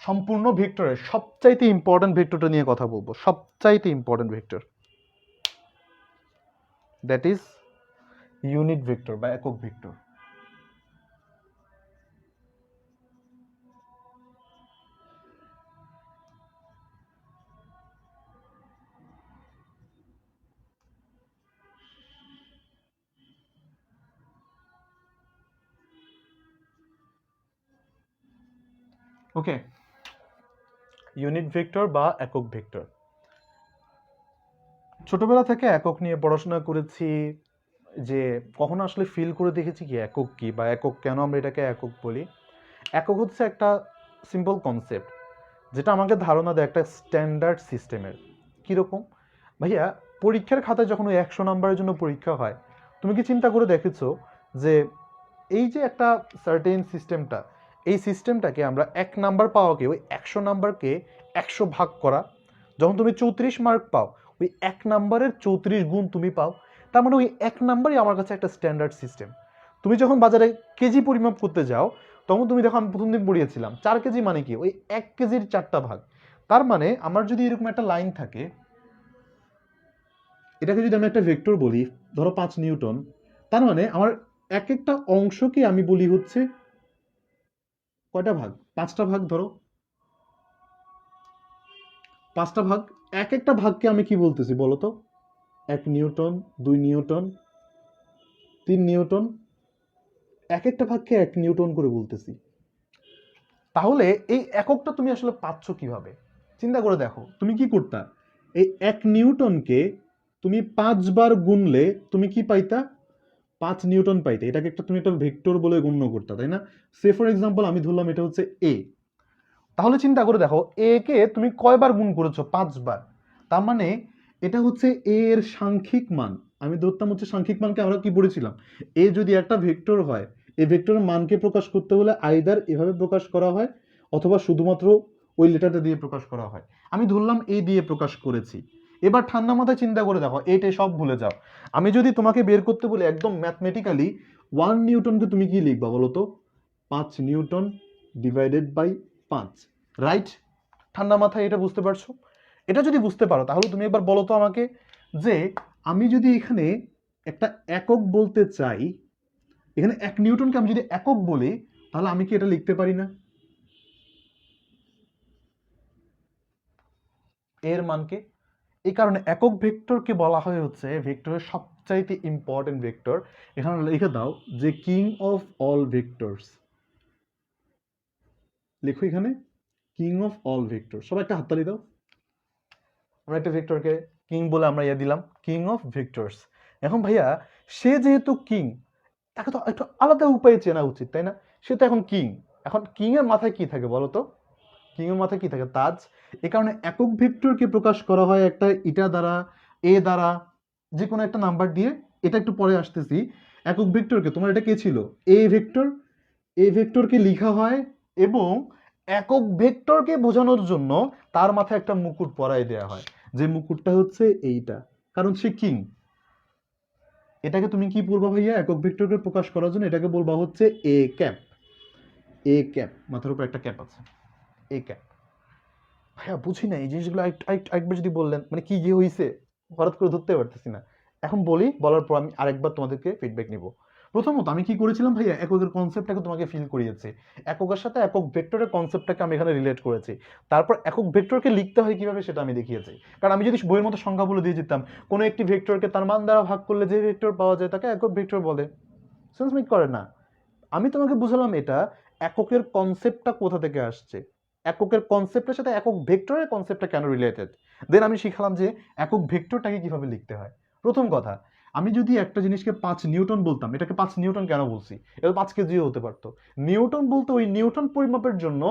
সম্পূর্ণ ভেক্টরের সবচাইতে ইম্পর্টেন্ট ভেক্টরটা নিয়ে কথা বলবো, সবচাইতে important vector, that is unit vector বা একক ভেক্টর। ওকে, ইউনিট ভেক্টর বা একক ভেক্টর। ছোটবেলা থেকে একক নিয়ে পড়াশোনা করেছি, যে কখনো আসলে ফিল করে দেখেছি কি একক কি, বা একক কেন আমরা এটাকে একক বলি? একক হচ্ছে একটা সিম্পল কনসেপ্ট যেটা আমাকে ধারণা দেয় একটা স্ট্যান্ডার্ড সিস্টেমের। কীরকম ভাইয়া, পরীক্ষার খাতায় যখন ওই 100 নাম্বারের জন্য পরীক্ষা হয়, তুমি কি চিন্তা করে দেখেছো যে এই যে একটা সার্টেন সিস্টেমটা, এই সিস্টেমটাকে আমরা 1 নাম্বার পাওয়াকে, ওই 100 নাম্বারকে 100 ভাগ করা, যখন তুমি 34 মার্ক পাও, ওই 1 নাম্বারের 34 গুণ তুমি পাও। তার মানে ওই 1 নাম্বারই আমার কাছে একটা স্ট্যান্ডার্ড সিস্টেম। তুমি যখন বাজারে কেজি পরিমাপ করতে যাও, তখন তুমি দেখো, আমি প্রথম দিন পড়িয়েছিলাম 4 কেজি মানে কি, ওই 1 কেজির 4টা ভাগ। তার মানে আমার যদি এরকম একটা লাইন থাকে, এটাকে যদি আমি একটা ভেক্টর বলি, ধরো 5 নিউটন, তার মানে আমার এক একটা অংশকে আমি বলি হচ্ছে কয়টা ভাগ, 5টা ভাগ। ধরো 5টা ভাগ, এক একটা ভাগকে আমি কি বলতেছি বলো তো? 1 নিউটন, 2 নিউটন, 3 নিউটন, এক একটা ভাগকে 1 নিউটন করে বলতেছি। তাহলে এই এককটা তুমি আসলে পাচ্ছ কিভাবে? চিন্তা করে দেখো, তুমি কি করতা? এই 1 নিউটনকে তুমি 5 বার গুনলে তুমি কি পাইতা? 5 নিউটন পাইতে। এটাকে তুমি একটা ভেক্টর বলে গণ্য করতা, তাই না? সে ফর এক্সাম্পল আমি ধরলাম এটা হচ্ছে এ। তাহলে চিন্তা করে দেখো, এ কে তুমি কয়বার গুণ করেছো? 5 বার। তার মানে এটা হচ্ছে এ এর সাংখ্যিক মান। আমি ধরতাম হচ্ছে সাংখ্যিক মানকে আমরা কি পড়েছিলাম, এ যদি একটা ভেক্টর হয়, এই ভেক্টরের মানকে প্রকাশ করতে হলে আইদার এভাবে প্রকাশ করা হয়, অথবা শুধুমাত্র ওই লেটারটা দিয়ে প্রকাশ করা হয়। আমি ধরলাম এ দিয়ে প্রকাশ করেছি। এবার ঠান্ডা মাথায় চিন্তা করে দেখো, এইটা সব ভুলে যাও। আমি যদি তোমাকে বের করতে বলি একদম ম্যাথমেটিক্যালি, 1 নিউটনকে তুমি কি লিখবা বলো তো? 5 নিউটন ডিভাইডেড বাই 5, রাইট? ঠান্ডা মাথায় এটা বুঝতে পারছো? এটা যদি বুঝতে পারো, তাহলে তুমি একবার বলো তো আমাকে, যে আমি যদি এখানে একটা একক বলতে চাই, এখানে 1 নিউটনকে আমি যদি একক বলি, তাহলে আমি কি এটা লিখতে পারি না এর মানকে? এই কারণে একক ভেক্টরকে বলা হয় হচ্ছে ভেক্টরের সবচাইতে ইম্পর্টেন্ট ভেক্টর। এখানে লিখে দাও যে কিং অফ অল ভেক্টরস। লেখো এখানে কিং অফ অল ভেক্টর। সবাই একটা হাততালি দাও। আমরা একটা ভেক্টরকে কিং বলে আমরা দিলাম কিং অফ ভেক্টরস। এখন ভাইয়া, সে যেহেতু কিং, তাকে তো একটু আলাদা উপায়ে চেনা উচিত, তাই না? সে তো এখন কিং। এখন কিং এর মাথায় কি থাকে বলো তো? কিং এর মাথায় কি থাকে? তাজ। এই কারণে একক ভেক্টরকে প্রকাশ করা হয় একটা ইটা দ্বারা, এ দ্বারা, যে কোনো একটা নাম্বার দিয়ে। এটা একটু পরে আসতেছি। একক ভেক্টরকে, তোমার এটা কে ছিল? এ ভেক্টর। এ ভেক্টরকে লিখা হয়, এবং একক ভেক্টরকে বোঝানোর জন্য তার মাথায় একটা মুকুট পরায় দেওয়া হয়, যে মুকুটটা হচ্ছে এইটা, কারণ সে কিং। এটাকে তুমি কি বলবা ভাইয়া? একক ভেক্টরকে প্রকাশ করার জন্য এটাকে বলবা হচ্ছে এ ক্যাপ। এ ক্যাপ, মাথার উপর একটা ক্যাপ আছে, এ ক্যাপ। ভাইয়া বুঝি না এই জিনিসগুলো, একবার যদি বললেন, মানে কি যে হয়েছে হঠাৎ করে ধরতে পারতেছি না। এখন বলি, বলার পর আমি আরেকবার তোমাদেরকে ফিডব্যাক নিব। প্রথমত আমি কি করেছিলাম ভাইয়া, এককের কনসেপ্টটাকে তোমাকে ফিল করিয়েছি। এককের সাথে একক ভেক্টরের কনসেপ্টটাকে আমি এখানে রিলেট করেছি। তারপর একক ভেক্টরকে লিখতে হয় কিভাবে সেটা আমি দেখিয়েছি। কারণ আমি যদি বইয়ের মতো সংখ্যা বলে দিয়ে যেতাম, কোনো একটি ভেক্টরকে তার মান দ্বারা ভাগ করলে যে ভেক্টর পাওয়া যায় তাকে একক ভেক্টর বলে। সেন্স মেক করে না? আমি তোমাকে বুঝালাম এটা এককের কনসেপ্টটা কোথা থেকে আসছে, এককের কনসেপ্টের সাথে একক ভেক্টরের কনসেপ্টটা কেন রিলেটেড। দেন আমি শিখালাম যে একক ভেক্টরটাকে কিভাবে লিখতে হয়। প্রথম কথা, আমি যদি একটা জিনিসকে 5 নিউটন বলতাম, এটাকে 5 নিউটন কেন বলছি? এটা 5 কেজিও হতে পারতো। নিউটন বলতে ওই নিউটন পরিমাপের জন্য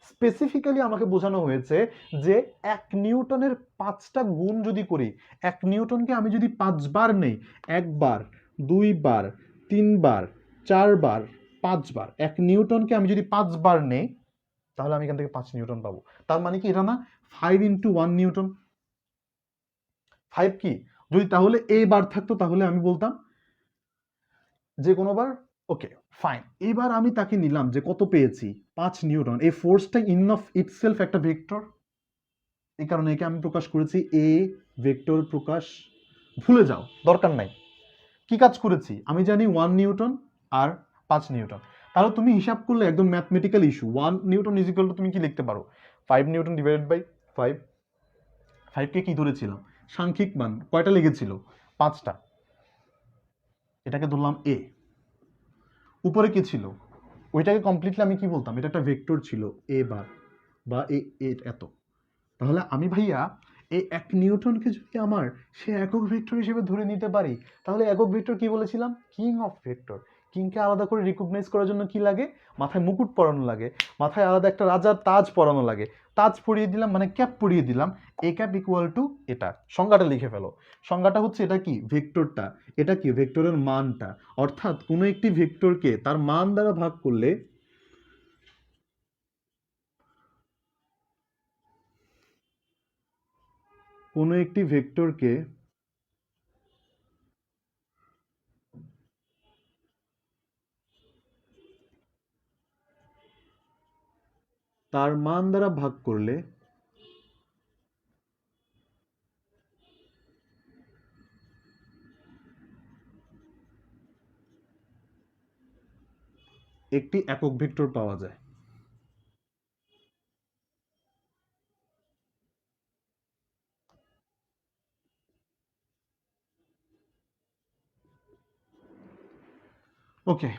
স্পেসিফিক্যালি আমাকে বোঝানো হয়েছে যে 1 নিউটনের 5টা গুণ যদি করি, 1 নিউটনকে আমি যদি 5 বার নেই, 1 বার, 2 বার, 3 বার, 4 বার, 5 বার, 1 নিউটনকে আমি যদি 5 বার নেই, তাহলে আমি এখান থেকে 5 নিউটন পাবো। তার মানে কি এটা না 5 ইন্টু 1 নিউটন? 5 কি? যদি তাহলে এ বার থাকতো তাহলে আমি বলতাম যে কোনো বার। ওকে, ফাইন। এবার আমি তাকে নিলাম যে কত পেয়েছি, 5 নিউটন। এই ফোর্সটা ইন অফ ইটসেলফ একটা ভেক্টর। এই কারণে একে আমি প্রকাশ করেছি এ ভেক্টর প্রকাশ। ভুলে যাও, দরকার নাই। কি কাজ করেছি? আমি জানি 1 নিউটন আর 5 নিউটন। তাহলে তুমি হিসাব করলে একদম mathematical issue, 1 Newton is equal to তুমি কি লিখতে পারো? 5 নিউটন ডিভাইডেড বাই 5। 5কে কি ধরেছিলাম? সাংখ্যিক মান। কয়টা লেগেছিল? 5টা। এটাকে ধরলাম এ। উপরে কি ছিল? ওইটাকে কমপ্লিটলি আমি কি বলতাম? এটা একটা ভেক্টর ছিল, এ বার, বা এ এত। তাহলে আমি ভাইয়া এই 1 নিউটনকে যদি আমার সে একক ভেক্টর হিসেবে ধরে নিতে পারি, তাহলে একক ভেক্টর কি বলেছিলাম? King of vector. কিংকে আলাদা করে রিকগনাইজ করার জন্য কি লাগে? মাথায় মুকুট পরানো লাগে, মাথায় আলাদা একটা রাজার তাজ পরানো লাগে। তাজ পরিয়ে দিলাম মানে ক্যাপ পরিয়ে দিলাম, এ ক্যাপ ইকুয়াল টু এটা। সংজ্ঞাটা লিখে ফেলো। সংজ্ঞাটা হচ্ছে এটা কি? ভেক্টরটা। এটা কি? ভেক্টরের মানটা। অর্থাৎ কোনো একটি ভেক্টরকে তার মান দ্বারা ভাগ করলে কোনো একটি ভেক্টরকে তার মান দ্বারা ভাগ করলে একটি একক ভেক্টর পাওয়া যায়। ওকে,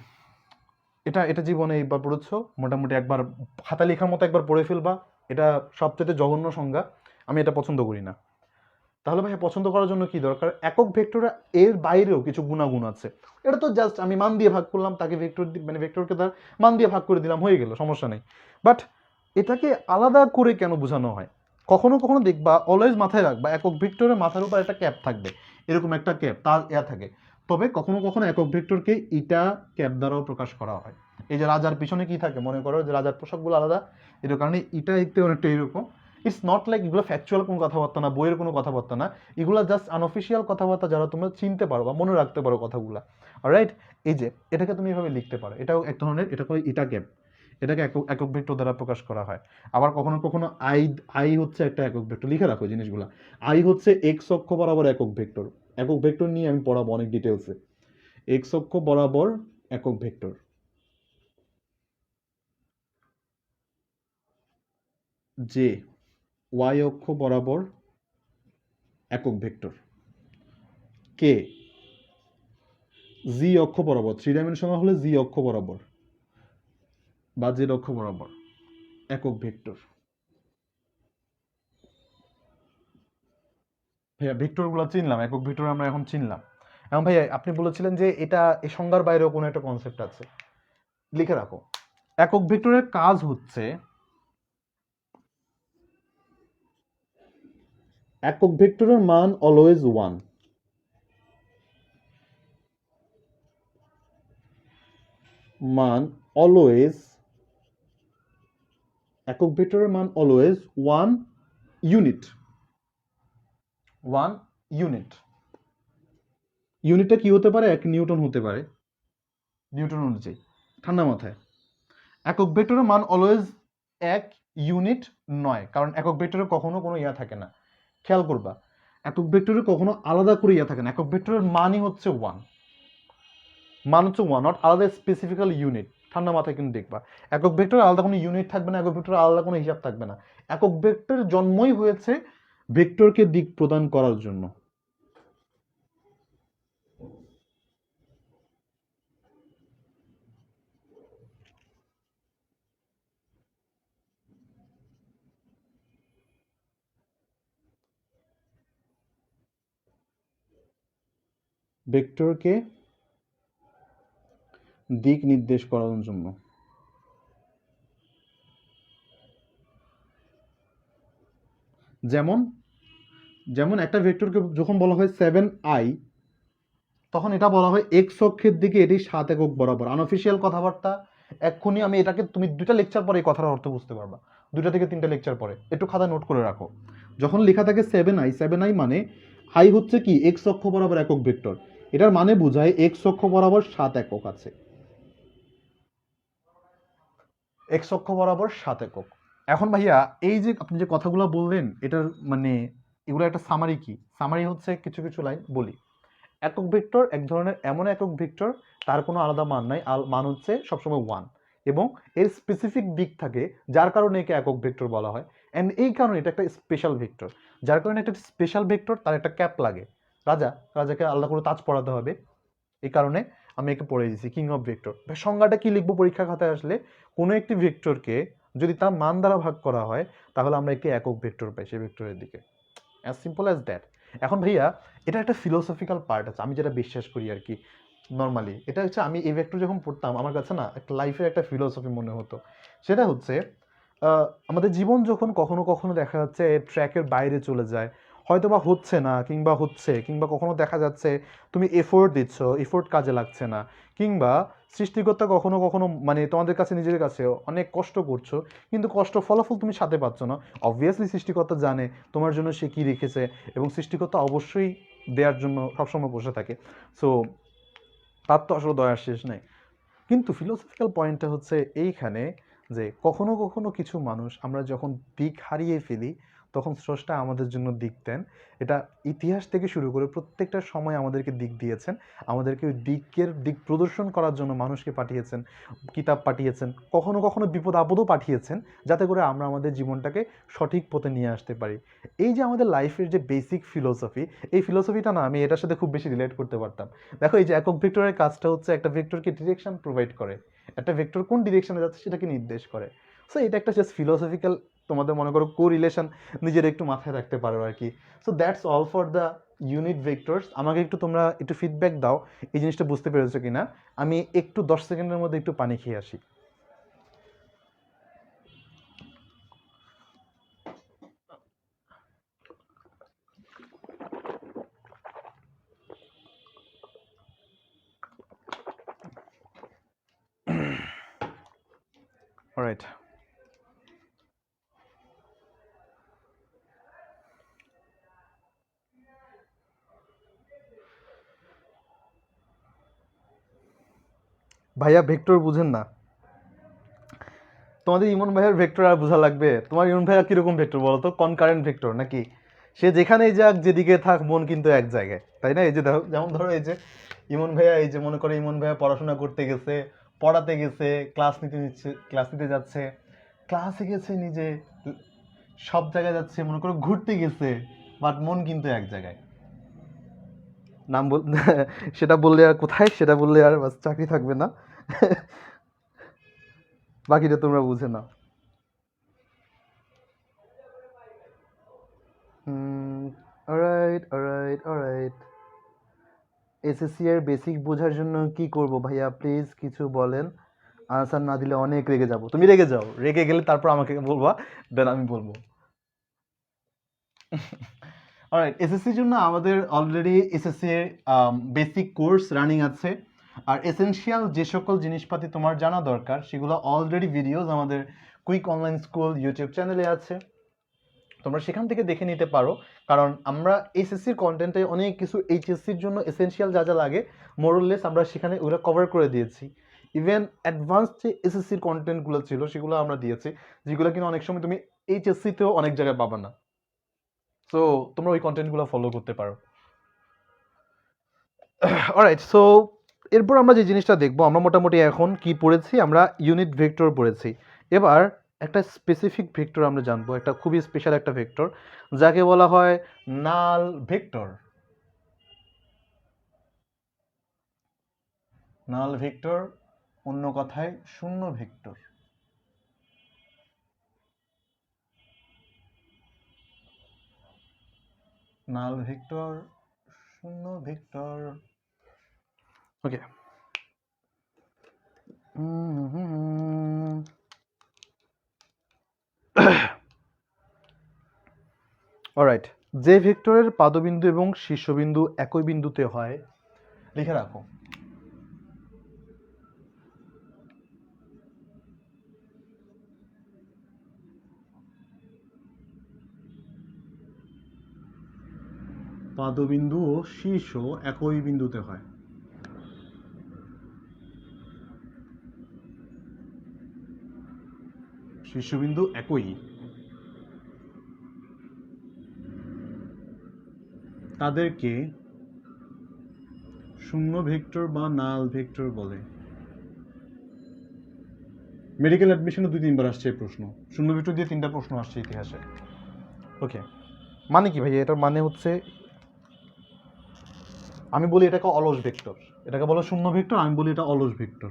এটা এটা জীবনে একবার পড়েছো, মোটামুটি একবার খাতা লেখার মতো একবার পড়ে ফেলবা। এটা সবচেয়ে জঘন্য সংজ্ঞা, আমি এটা পছন্দ করি না। তাহলে ভাই পছন্দ করার জন্য কি দরকার? একক ভেক্টর এর বাইরেও কিছু গুণাগুণ আছে। এটা তো জাস্ট আমি মান দিয়ে ভাগ করলাম, তাকে ভেক্টর মানে ভেক্টরকে তার মান দিয়ে ভাগ করে দিলাম, হয়ে গেল, সমস্যা নেই। বাট এটাকে আলাদা করে কেন বোঝানো হয়? কখনো কখনো দেখবা, অলওয়েজ মাথায় রাখবা, একক ভেক্টরের মাথার উপর একটা ক্যাপ থাকবে, এরকম একটা ক্যাপ তার থাকে। তবে কখনো কখনো একক ভেক্টরকে ইটা ক্যাপ দ্বারাও প্রকাশ করা হয়। এই যে রাজার পিছনে কি থাকে, মনে করো যে রাজার পোশাকগুলো আলাদা, এর কারণে ইটা দেখতে অনেকটা এরকম। ইটস নট লাইক এগুলো ফ্যাকচুয়াল কোনো কথাবার্তা না, বইয়ের কোনো কথাবার্তা না, এগুলো জাস্ট আনঅফিসিয়াল কথাবার্তা, যারা তোমরা চিনতে পারো বা মনে রাখতে পারো কথাগুলো। রাইট? এই যে এটাকে তুমি এভাবে লিখতে পারো, এটাও এক ধরনের, এটা করে ইটা ক্যাপ, এটাকে একক একক ভেক্টর দ্বারা প্রকাশ করা হয়। আবার কখনো কখনো আই আই হচ্ছে একটা একক ভেক্টর, লিখে রাখো জিনিসগুলো। আই হচ্ছে এক্স অক্ষ বরাবর একক ভেক্টর। একক ভেক্টর নিয়ে আমি পড়াবো অনেক ডিটেলসে। এক্স অক্ষ বরাবর একক ভেক্টর। যে ওয়াই অক্ষ বরাবর একক ভেক্টর। কে জি অক্ষ বরাবর, 3 ডাইমেনশনাল হলে জি অক্ষ বরাবর বা জেড অক্ষ বরাবর একক ভেক্টর। ভাইয়া ভেক্টরগুলো চিনলাম, একক ভেক্টর আমরা এখন চিনলাম। এখন ভাইয়া আপনি বলেছিলেন যে এটা এই সংজ্ঞার বাইরেও কোনো একটা কনসেপ্ট আছে, লিখে রাখো। একক ভেক্টরের কাজ হচ্ছে, একক ভেক্টরের মান অলওয়েজ 1। মান অলওয়েজ, একক ভেক্টরের মান অলওয়েজ 1 ইউনিট। 1 ইউনিট। ইউনিটটা কি হতে পারে? 1 নিউটন হতে পারে, নিউটন অনুযায়ী। ঠান্ডা মাথায়, একক ভেক্টরের মান অলওয়েজ 1 ইউনিট নয়, কারণ একক ভেক্টরে কখনো কোনো ইয়া থাকে না। খেয়াল করবা, একক ভেক্টরে কখনো আলাদা করে ইয়া থাকে না। একক ভেক্টরের মানই হচ্ছে 1, মান হচ্ছে 1, নট আলাদা স্পেসিফিক্যাল ইউনিট। ঠান্ডা মাথায় কিন্তু দেখবা, একক ভেক্টরে আলাদা কোনো ইউনিট থাকবে না, একক ভেক্টরে আলাদা কোনো হিসাব থাকবে না। একক ভেক্টরের জন্মই হয়েছে ভেক্টরকে দিক প্রদান করার জন্য। ভেক্টরকে দিক নির্দেশ করার জন্য। যেমন যেমন একটা ভেক্টরকে যখন বলা হয় 7i, তখন এটা বলা হয় এক্স অক্ষের দিকে এটি 7 একক বরাবর। আনঅফিসিয়াল কথাবার্তা, এক্ষুনি আমি এটাকে, তুমি 2টা লেকচার পরে এই কথার অর্থ বুঝতে পারবা, 2টা থেকে 3টা লেকচার পরে, একটু খাতা নোট করে রাখো। যখন লেখা থাকে 7i, 7i মানে আই হচ্ছে কি? এক্স অক্ষ বরাবর একক ভেক্টর। এটার মানে বোঝায় এক্স অক্ষ বরাবর 7 একক আছে, এক্স অক্ষ বরাবর 7 একক। এখন ভাইয়া এই যে আপনি যে কথাগুলো বললেন, এটার মানে এগুলো একটা সামারি। কি সামারি? হচ্ছে কিছু কিছু লাইন বলি। একক ভেক্টর এক ধরনের এমন একক ভেক্টর, তার কোনো আলাদা মান নাই, মান হচ্ছে সবসময় 1, এবং এর স্পেসিফিক দিক থাকে, যার কারণে একে একক ভেক্টর বলা হয়। অ্যান্ড এই কারণে এটা একটা স্পেশাল ভেক্টর, যার কারণে একটা স্পেশাল ভেক্টর, তার একটা ক্যাপ লাগে। রাজাকে আলাদা করে তাজ পড়াতে হবে, এই কারণে আমি একে পড়ে দিয়েছি কিং অফ ভেক্টর। সংজ্ঞাটা কি লিখবো পরীক্ষা খাতায় আসলে? কোনো একটি ভেক্টরকে যদি তার মান দ্বারা ভাগ করা হয়, তাহলে আমরা একে একক ভেক্টর পাই সেই ভেক্টরের দিকে। As simple as that. এখন ভাইয়া এটা একটা ফিলোসফিক্যাল পার্ট আছে, আমি যেটা বিশ্বাস করি আর কি নর্মালি, এটা হচ্ছে আমি এই ভেক্টর যখন পড়তাম আমার কাছে না একটা লাইফের একটা ফিলোসফি মনে হতো। সেটা হচ্ছে আমাদের জীবন যখন কখনো কখনো দেখা যাচ্ছে ট্র্যাকের বাইরে চলে যায়, হয়তো বা হচ্ছে না কিংবা হচ্ছে, কিংবা কখনো দেখা যাচ্ছে তুমি এফোর্ট দিচ্ছ, এফোর্ট কাজে লাগছে না, কিংবা সৃষ্টিকর্তা কখনো কখনো মানে তোমাদের কাছে নিজের কাছে অনেক কষ্ট করছো কিন্তু কষ্ট ফলাফল তুমি সাথে পাচ্ছ না। অবভিয়াসলি সৃষ্টিকর্তা জানে তোমার জন্য সে কী রেখেছে, এবং সৃষ্টিকর্তা অবশ্যই দেওয়ার জন্য সবসময় বসে থাকে। সো তার তো আসলে দয়ার শেষ নেই। কিন্তু ফিলোসফিক্যাল পয়েন্টটা হচ্ছে এইখানে যে কখনো কখনো কিছু মানুষ আমরা যখন দিক হারিয়ে ফেলি তখন স্রষ্টা আমাদের জন্য দিক দেন। এটা ইতিহাস থেকে শুরু করে প্রত্যেকটা সময় আমাদেরকে দিক দিয়েছেন, আমাদেরকে ওই দিক প্রদর্শন করার জন্য মানুষকে পাঠিয়েছেন, কিতাব পাঠিয়েছেন, কখনো কখনো বিপদ আপদও পাঠিয়েছেন, যাতে করে আমরা আমাদের জীবনটাকে সঠিক পথে নিয়ে আসতে পারি। এই যে আমাদের লাইফের যে বেসিক ফিলোসফি, এই ফিলোসফিটা না আমি এটার সাথে খুব বেশি রিলেট করতে পারতাম। দেখো এই যে একক ভেক্টরের কাজটা হচ্ছে একটা ভেক্টরকে ডিরেকশন প্রোভাইড করে, একটা ভেক্টর কোন ডিরেকশনে যাচ্ছে সেটাকে নির্দেশ করে। সো এটা একটা জাস্ট ফিলোসফিক্যাল তোমাদের মনে করো কো রিলেশন নিজের একটু মাথায় রাখতে পারো আর কি। So that's all for the unit vectors. আমাকে একটু তোমরা একটু ফিডব্যাক দাও এই জিনিসটা বুঝতে পেরেছো কিনা। আমি একটু 10 সেকেন্ডের মধ্যে একটু পানি খেয়ে আসি। অলরাইট, ভাইয়া ভেক্টর বুঝেন না? তোমাদের ইমন ভাইয়ের ভেক্টর আর বোঝা লাগবে? তোমার ইমন ভাইয়া কিরকম ভেক্টর বলো তো? কনকারেন্ট ভেক্টর নাকি? সে যেখানেই যাক যেদিকে থাক মন কিন্তু এক জায়গায়, তাই না? এই যে দেখো, যেমন ধরো এই যে ইমন ভাইয়া, এই যে মনে করো ইমন ভাইয়া পড়াশোনা করতে গেছে, পড়াতে গেছে, ক্লাস নিতে যাচ্ছে, ক্লাসে গেছে নিজে, সব জায়গায় যাচ্ছে, মনে করো ঘুরতে গেছে, বাট মন কিন্তু এক জায়গায়। নাম বল সেটা বললে আর কোথায়, সেটা বললে আর বাস চাকরি থাকবে না। বাকিটা তোমরা বুঝে নাও। Alright, alright, alright. এসএসসি এর বেসিক বোঝার জন্য কি করব ভাইয়া, প্লিজ কিছু বলেন। আনসার না দিলে অনেক রেগে যাব। তুমি রেগে যাও, রেগে গেলে তারপর আমাকে বলবা, দেন আমি বলবো। অলরাইট, এসএসসির জন্য আমাদের অলরেডি এসএসসি এর বেসিক কোর্স রানিং আছে। আর এসেনশিয়াল যে সকল জিনিসপাতি তোমার জানা দরকার সেগুলো অলরেডি ভিডিওস আমাদের কুইক অনলাইন স্কুল ইউটিউব চ্যানেলে আছে, তোমরা সেখান থেকে দেখে নিতে পারো। কারণ আমরা এসএসসির কন্টেন্টে অনেক কিছু এইচএসসির জন্য এসেনশিয়াল যা যা লাগে মোরলেস আমরা সেখানে ওগুলো কভার করে দিয়েছি। ইভেন অ্যাডভান্স যে এসএসসির কন্টেন্টগুলো ছিল সেগুলো আমরা দিয়েছি, যেগুলো কিনা অনেক সময় তুমি এইচএসসিতেও অনেক জায়গায় পাবে না। সো তোমরা ওই কন্টেন্টগুলো ফলো করতে পারো। অলরাইট, সো এরপর আমরা যে জিনিসটা দেখবো, আমরা মোটামুটি এখন কি পড়েছি, আমরা ইউনিট ভেক্টর পড়েছি। এবার একটা স্পেসিফিক ভেক্টর আমরা জানবো, একটা খুবই স্পেশাল একটা ভেক্টর যাকে বলা হয় নাল ভেক্টর। নাল ভেক্টর, অন্য কথায় শূন্য ভেক্টর। নাল ভেক্টর, শূন্য ভেক্টর। ওকে, অলরাইট, যে ভেক্টরের পাদবিন্দু এবং শীর্ষবিন্দু একই বিন্দুতে হয়, লিখে রাখো। পাদবিন্দু ও শীর্ষ একই বিন্দুতে হয়। শীর্ষবিন্দু একই, তাদেরকে শূন্য ভেক্টর বা নাল ভেক্টর বলে। মেডিকেল অ্যাডমিশনে 2-3 বার আসছে এই প্রশ্ন, শূন্য ভেক্টর দিয়ে 3টা প্রশ্ন আসছে ইতিহাসে। ওকে, মানে কি ভাই? এটার মানে হচ্ছে আমি বলি এটাকে অলস ভেক্টর, এটাকে বলো শূন্য ভেক্টর, আমি বলি এটা অলস ভেক্টর।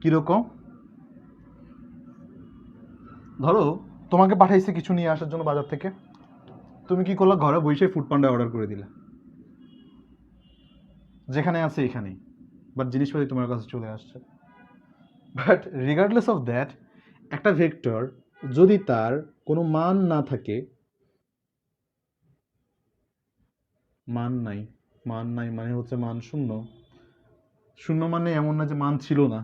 কিরকম? ধরো তোমাকে পাঠাইছে কিছু নিয়ে আসার জন্য বাজার থেকে, তুমি কি করলা? ঘরে বসে ফুড পান্ডা অর্ডার করে দিলা, যেখানে আছে এখানেই, বাট জিনিসপাতি তোমার কাছে চলে আসছে। বাট রিগার্ডলেস অফ দ্যাট, একটা ভেক্টর যদি তার কোনো মান না থাকে, মান নাই, মান নাই মানে হচ্ছে মান শূন্য। শূন্য মানে এমন না যে মান ছিল না,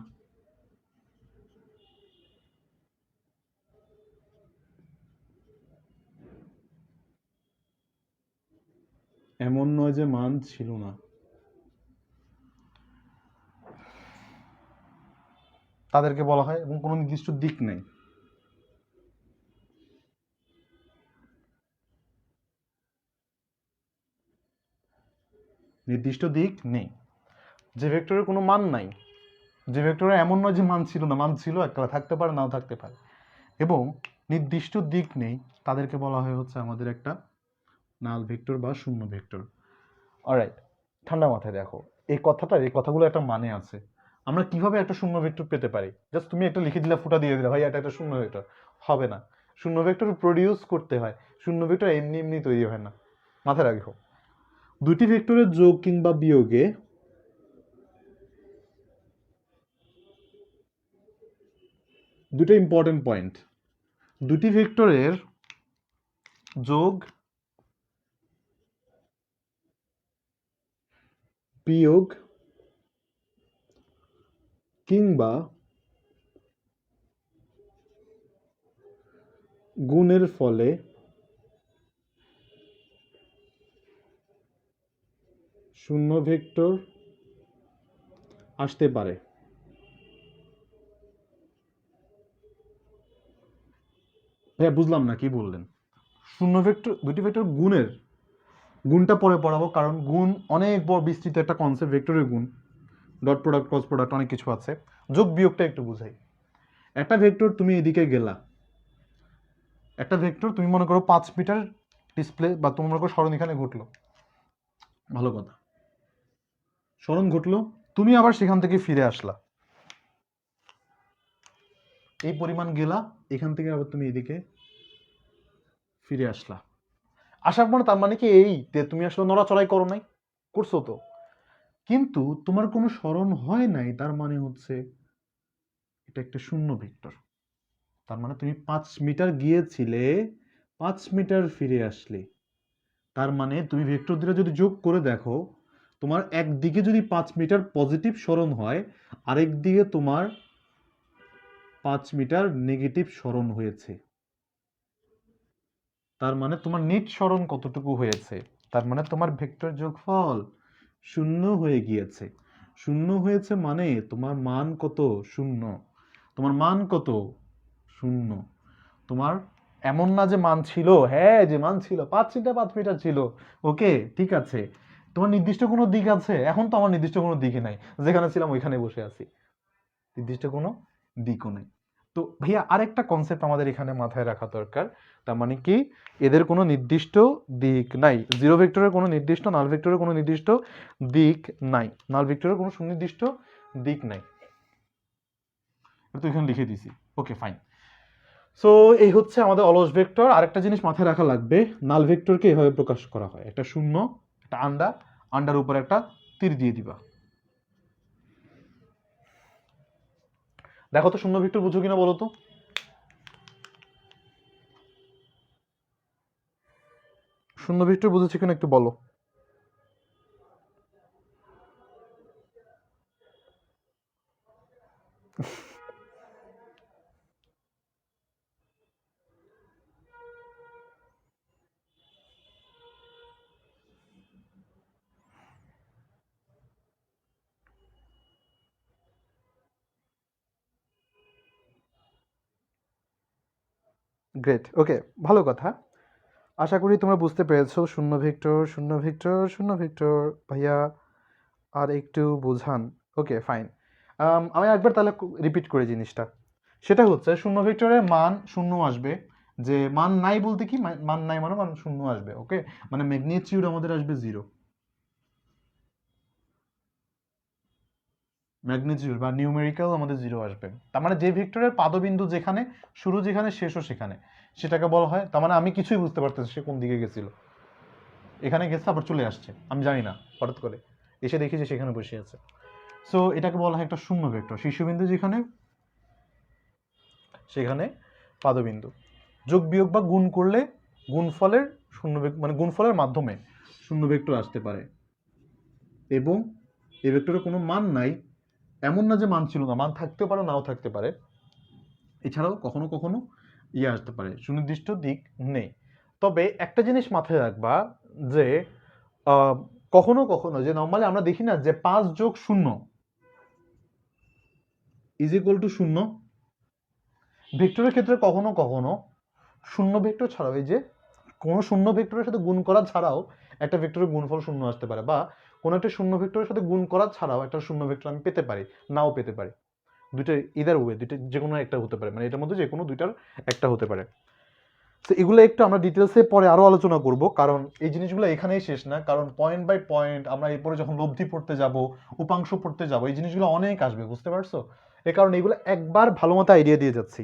এমন নয় যে মান ছিল না, তাদেরকে বলা হয়, এবং কোনো নির্দিষ্ট দিক নেই। নির্দিষ্ট দিক নেই, যে ভেক্টরের কোনো মান নাই, যে ভেক্টরের এমন নয় যে মান ছিল না, মান ছিল, একটা থাকতে পারে নাও থাকতে পারে, এবং নির্দিষ্ট দিক নেই, তাদেরকে বলা হয় হচ্ছে আমাদের একটা নাল ভেক্টর বা শূন্য ভেক্টর। অলরাইট, ঠান্ডা মাথায় দেখো, এই কথাগুলো একটা মানে আছে। আমরা কিভাবে একটা শূন্য ভেক্টর পেতে পারি? জাস্ট তুমি একটা লিখে দিলা, ফুটা দিয়ে দিলা, ভাই এটা একটা শূন্য ভেক্টর, হবে না। শূন্য ভেক্টর প্রডিউস করতে হয়, শূন্য ভেক্টর এমনি এমনি তৈরি হয় না, মাথায় রাখো। দুটি ভেক্টরের যোগ কিংবা বিয়োগে দুটো ইম্পর্টেন্ট পয়েন্ট, দুটি ভেক্টরের যোগ বিয়োগ কিংবা গুণের ফলে শূন্য ভেক্টর আসতে পারে। হ্যাঁ, বুঝলাম না কি বললেন। শূন্য ভেক্টর, দুটি ভেক্টর গুণের, গুণটা পরে পড়াবো, কারণ গুণ অনেক বড় বিস্তৃত একটা কনসেপ্ট, ভেক্টরের গুণ, ডট প্রোডাক্ট, ক্রস প্রোডাক্ট, অনেক কিছু আছে। যোগ বিয়োগটা একটু বুঝাই। একটা ভেক্টর তুমি এদিকে গেলা, একটা ভেক্টর তুমি মনে করো 5 মিটার ডিসপ্লে, বা তুমি মনে করো স্মরণ এখানে ঘটলো, ভালো কথা, স্মরণ ঘটলো, তুমি আবার সেখান থেকে ফিরে আসলা, এই পরিমাণ গেলা, এখান থেকে আবার তুমি এদিকে ফিরে আসলা, আসার পর তার মানে কি এই যে তুমি আসলে নড়াচড়াই করো নাই? করছো তো, কিন্তু তোমার কোনো স্মরণ হয় নাই, তার মানে হচ্ছে এটা একটা শূন্য ভেক্টর। তার মানে তুমি 5 মিটার গিয়েছিলে, 5 মিটার ফিরে আসলে, তার মানে তুমি ভেক্টর দুটো যদি যোগ করে দেখো, তোমার একদিকে যদি 5 মিটার পজিটিভ স্মরণ হয়, আরেক দিকে তোমার 5 মিটার নেগেটিভ স্মরণ হয়েছে, তার মানে তোমার নেট স্মরণ কতটুকু হয়েছে, তার মানে তোমার ভেক্টর যোগফল শূন্য হয়ে গিয়েছে। শূন্য হয়েছে মানে তোমার মান কত? শূন্য। তোমার মান কত? শূন্য। তোমার এমন না যে মান ছিল, হ্যাঁ যে মান ছিল, 5 মিটার ছিল, ওকে ঠিক আছে, তোমার নির্দিষ্ট কোনো দিক আছে? এখন তো আমার নির্দিষ্ট কোনো দিকই নাই, যেখানে ছিলাম ওইখানে বসে আছি, নির্দিষ্ট কোনো দিকও নেই। তো ভাইয়া আরেকটা কনসেপ্ট আমাদের এখানে মাথায় রাখা দরকার, তার মানে কি এদের কোনো নির্দিষ্ট দিক নাই, জিরো ভেক্টরের কোনো নির্দিষ্ট, নাল ভেক্টরের কোনো নির্দিষ্ট দিক নাই, নাল ভেক্টরের কোনো সুনির্দিষ্ট দিক নাই, এটা তো এখানে লিখে দিছি, ওকে ফাইন। সো এই হচ্ছে আমাদের অলস ভেক্টর। আরেকটা জিনিস মাথায় রাখা লাগবে, নাল ভেক্টরকে এভাবে প্রকাশ করা হয়, একটা শূন্য, একটা আন্ডা, আন্ডার উপর একটা তীর দিয়ে দিবা। দেখো তো শূন্য ভেক্টর বুঝো কিনা বলো তো? শূন্য ভেক্টর বুঝেছি কিনা একটু বলো। গ্রেট, ওকে, ভালো কথা। আশা করি তোমরা বুঝতে পেরেছো শূন্য ভেক্টর, শূন্য ভেক্টর, শূন্য ভেক্টর। ভাইয়া আর একটু বোঝান। ওকে ফাইন, আমি একবার তাহলে রিপিট করি জিনিসটা। সেটা হচ্ছে শূন্য ভেক্টরের মান শূন্য আসবে, যে মান নাই বলতে কি, মান নাই মানে মান শূন্য আসবে, ওকে, মানে ম্যাগনিটিউড আমাদের আসবে 0, ম্যাগনিটিউড বা নিউমেরিক্যাল আমাদের 0 আসবে। তার মানে যে ভেক্টরের পাদবিন্দু যেখানে, শুরু যেখানে শেষও সেখানে, সেটাকে বলা হয়, তার মানে আমি কিছুই বুঝতে পারতেছি সে কোন দিকে গেছিল, এখানে গেছে আবার চলে আসছে, আমি জানি না, হঠাৎ করে এসে দেখি যে সেখানে বসে আছে। সো এটাকে বলা হয় একটা শূন্য ভেক্টর। শীর্ষবিন্দু যেখানে, সেখানে পাদবিন্দু। যোগ বিয়োগ বা গুণ করলে গুণফলের শূন্য মানে গুণফলের মাধ্যমে শূন্য ভেক্টর আসতে পারে, এবং এই ভেক্টরের কোনো মান নাই, এমন না যে মান ছিল না, মান থাকতেও পারে নাও থাকতে পারে। এছাড়াও কখনো কখনো আসতে পারে, সুনির্দিষ্ট দিক নেই। তবে একটা জিনিস মাথায় রাখবা যে কখনো কখনো যে নর্মালি আমরা দেখি না যে 5+0 ইজ ইকুয়াল টু 0, ভেক্টরের ক্ষেত্রে কখনো কখনো শূন্য ভেক্টর ছাড়াও, এই যে কোনো শূন্য ভেক্টরের সাথে গুণ করা ছাড়াও একটা ভেক্টরের গুণফল শূন্য আসতে পারে, বা কোনো একটা শূন্য ভেক্টরের সাথে গুণ করা ছাড়াও একটা শূন্য ভেক্টর আমি পেতে পারি, নাও পেতে পারি। দুইটা ইদার ওয়ে, দুইটা যে কোনো একটা হতে পারে, মানে এটার মধ্যে যে কোনো দুইটার একটা হতে পারে। তো এগুলো একটু আমরা ডিটেলসে পরে আরো আলোচনা করব, কারণ এই জিনিসগুলো এখানেই শেষ না, কারণ পয়েন্ট বাই পয়েন্ট আমরা এরপরে যখন লব্ধি পড়তে যাব, উপাংশ পড়তে যাব, এই জিনিসগুলো অনেক আসবে, বুঝতে পারছো? এ কারণে এগুলো একবার ভালো মতো আইডিয়া দিয়ে যাচ্ছি।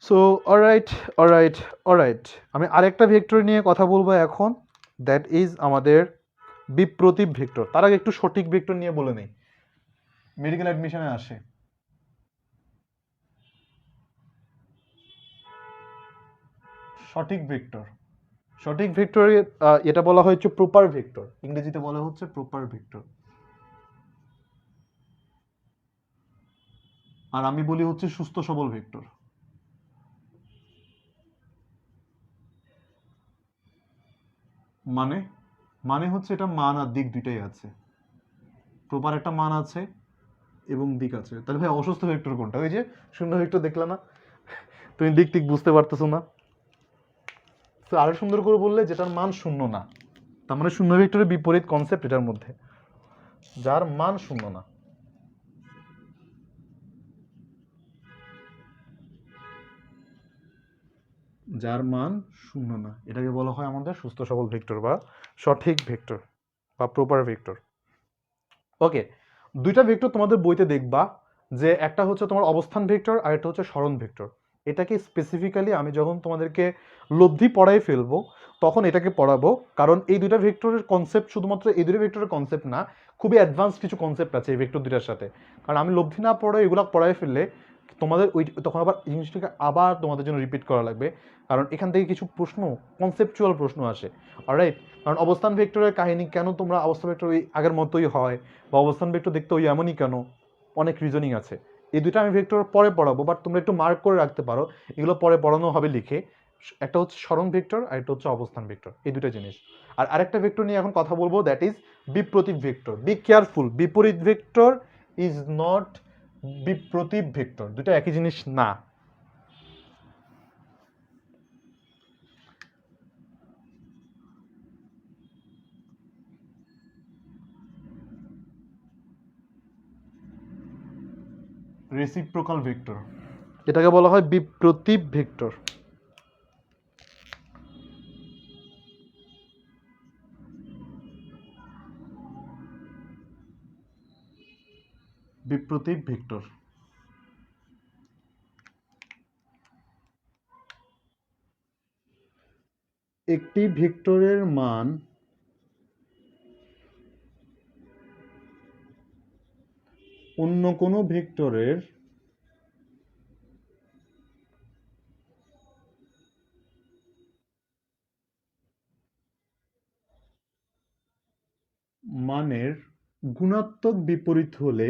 সো অলরাইট অলরাইট অলরাইট, আমি আরেকটা ভেক্টর নিয়ে কথা বলবো এখন, দ্যাট ইজ আমাদের বিপ্রতীপ ভেক্টর। তার আগে একটু সঠিক ভেক্টর নিয়ে বলে নেই, মেডিকেল অ্যাডমিশনে আসে। সঠিক ভেক্টর, সঠিক ভেক্টর এটা বলা হচ্ছে প্রপার ভেক্টর, ইংরেজিতে বলা হচ্ছে প্রপার ভেক্টর, আর আমি বলি হচ্ছে সুস্থ সবল ভেক্টর। মানে মানে হচ্ছে এটা মান আর দিক দুইটাই আছে, প্রপার একটা মান আছে এবং দিক আছে। তাহলে ভাই অসুস্থ ভেক্টর কোনটা? ওই যে শূন্য ভেক্টর দেখলে না, তুমি দিক দিক বুঝতে পারতেছো না। তো আরো সুন্দর করে বললে যেটার মান শূন্য না, তার মানে শূন্য ভেক্টরের বিপরীত কনসেপ্ট এটার মধ্যে, যার মান শূন্য না। যার মান শূন্য না, এটাকে বলা হয় আমাদের সুস্থ সবল ভেক্টর বা সঠিক ভেক্টর বা প্রপার ভেক্টর। ওকে, দুইটা ভেক্টর তোমাদের বইতে দেখবা, যে একটা হচ্ছে তোমার অবস্থান ভেক্টর আর একটা হচ্ছে সরণ ভেক্টর। এটাকে স্পেসিফিক্যালি আমি যখন তোমাদেরকে লব্ধি পড়াই ফেলবো তখন এটাকে পড়াবো, কারণ এই দুইটা ভেক্টরের কনসেপ্ট শুধুমাত্র এই দুটো ভেক্টরের কনসেপ্ট না, খুবই অ্যাডভান্স কিছু কনসেপ্ট আছে এই ভেক্টর দুটার সাথে। কারণ আমি লব্ধি না পড়ে এগুলো পড়াই ফেললে তোমাদের ওই তখন আবার জিনিসটাকে আবার তোমাদের জন্য রিপিট করা লাগবে, কারণ এখান থেকে কিছু প্রশ্ন, কনসেপচুয়াল প্রশ্ন আসে। অলরাইট, কারণ অবস্থান ভেক্টরের কাহিনী কেন তোমরা অবস্থান ভেক্টর ওই আগের মতোই হয়, বা অবস্থান ভেক্টর দেখতে ওই এমনই কেন, অনেক রিজনিং আছে। এই দুটো আমি ভেক্টর পরে পড়াবো, বাট তোমরা একটু মার্ক করে রাখতে পারো, এগুলো পরে পড়ানো হবে লিখে। একটা হচ্ছে সরণ ভেক্টর আর একটা হচ্ছে অবস্থান ভেক্টর, এই দুটো জিনিস। আর আরেকটা ভেক্টর নিয়ে এখন কথা বলবো, দ্যাট ইজ বিপ্রতীপ ভেক্টর। বি কেয়ারফুল, বিপরীত ভেক্টর ইজ নট বিপ্রতীপ ভেক্টর, দুটো একই জিনিস না। রেসিপ্রোকাল ভেক্টর, এটাকে বলা হয় বিপ্রতীপ ভেক্টর। বিপ্রতীপ ভেক্টর, একটি ভেক্টরের মান অন্য কোনো ভেক্টরের মানের গুণাত্মক বিপরীত হলে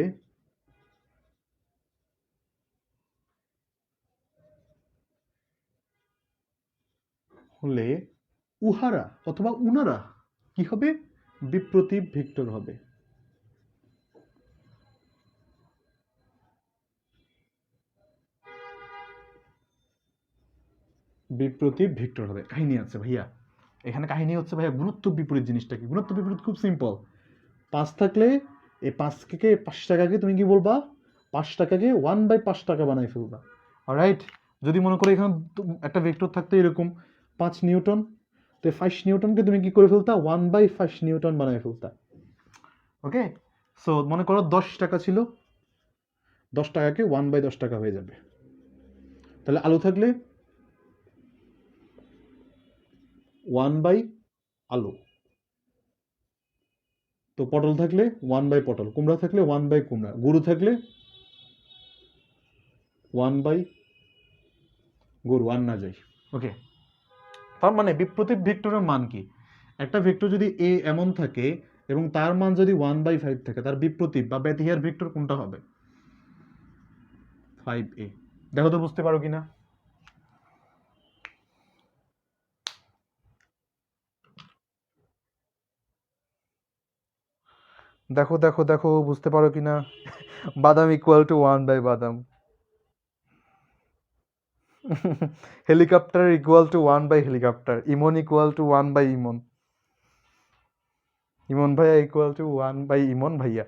উহারা অথবা উনারা কি হবে? বিপ্রতীপ ভেক্টর হবে। বিপ্রতীপ ভেক্টর হবে। কাহিনী আছে ভাইয়া, এখানে কাহিনী হচ্ছে ভাইয়া গুণাত্মক বিপরীত জিনিসটা কি। গুণাত্মক বিপরীত খুব সিম্পল, 5 থাকলে এই 5টাকাকে তুমি কি বলবা? 5টাকাকে 1/5 টাকা বানাই ফেলবা। অলরাইট, যদি মনে করো এখানে একটা ভেক্টর থাকতো এরকম 5 নিউটন, তো 5 নিউটনকে তুমি কি করে ফেলতা? 1/5 নিউটন বানাই ফেলতা। ওকে, সো মনে করো 10 টাকা ছিল, 10 টাকাকে 1/10 টাকা হয়ে যাবে। তাহলে আলু থাকলে 1 বাই আলু, তো পটল থাকলে 1 বাই পটল, কুমড়া থাকলে 1 বাই কুমড়া, গরু থাকলে 1 বাই গরু, আর না যাই। ওকে, তার মানে বিপ্রতীপ ভেক্টরের মান কি? একটা ভেক্টর যদি এ এমন থাকে এবং তার মান যদি 1/5 থাকে, তার বিপ্রতীপ বা ব্যতিহার ভেক্টর কোনটা হবে? 5a। দেখো তো বুঝতে পারো কিনা। দেখো দেখো দেখো বুঝতে পারো কিনা। বাদাম ইকুয়াল টু 1/বাদাম। হেলিকপ্টার ইকুয়াল টু 1/হেলিকপ্টার। ইমন ইকুয়াল টু 1/ইমন। ইমন ভাইয়া ইকুয়াল টু 1/ইমন ভাইয়া।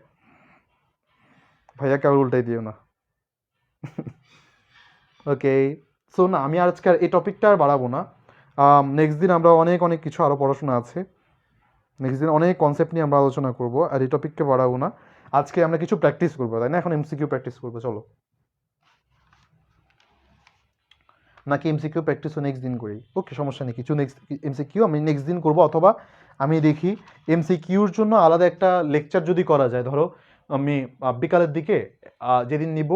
ভাইয়া কেবল উল্টাই দিও না। ওকে, সো না আমি আজকে আর এই টপিকটা আর বাড়াবো না। নেক্সট দিন আমরা অনেক অনেক কিছু আরও পড়াশোনা আছে, নেক্সট দিন অনেক কনসেপ্ট নিয়ে আমরা আলোচনা করব, আর এই টপিককে বাড়াবো না। আজকে আমরা কিছু প্র্যাকটিস করবো, তাই না? এখন এমসিকিউ প্র্যাকটিস করবো, চলো। নাকি এমসিকিউ প্র্যাকটিসও নেক্সট দিন করি? ওকে, সমস্যা নেই, কিছু নেক্সট এমসিকিউ আমি নেক্সট দিন করবো, অথবা আমি দেখি এমসিকিউর জন্য আলাদা একটা লেকচার যদি করা যায়। ধরো আমি বিকালের দিকে যেদিন নিব,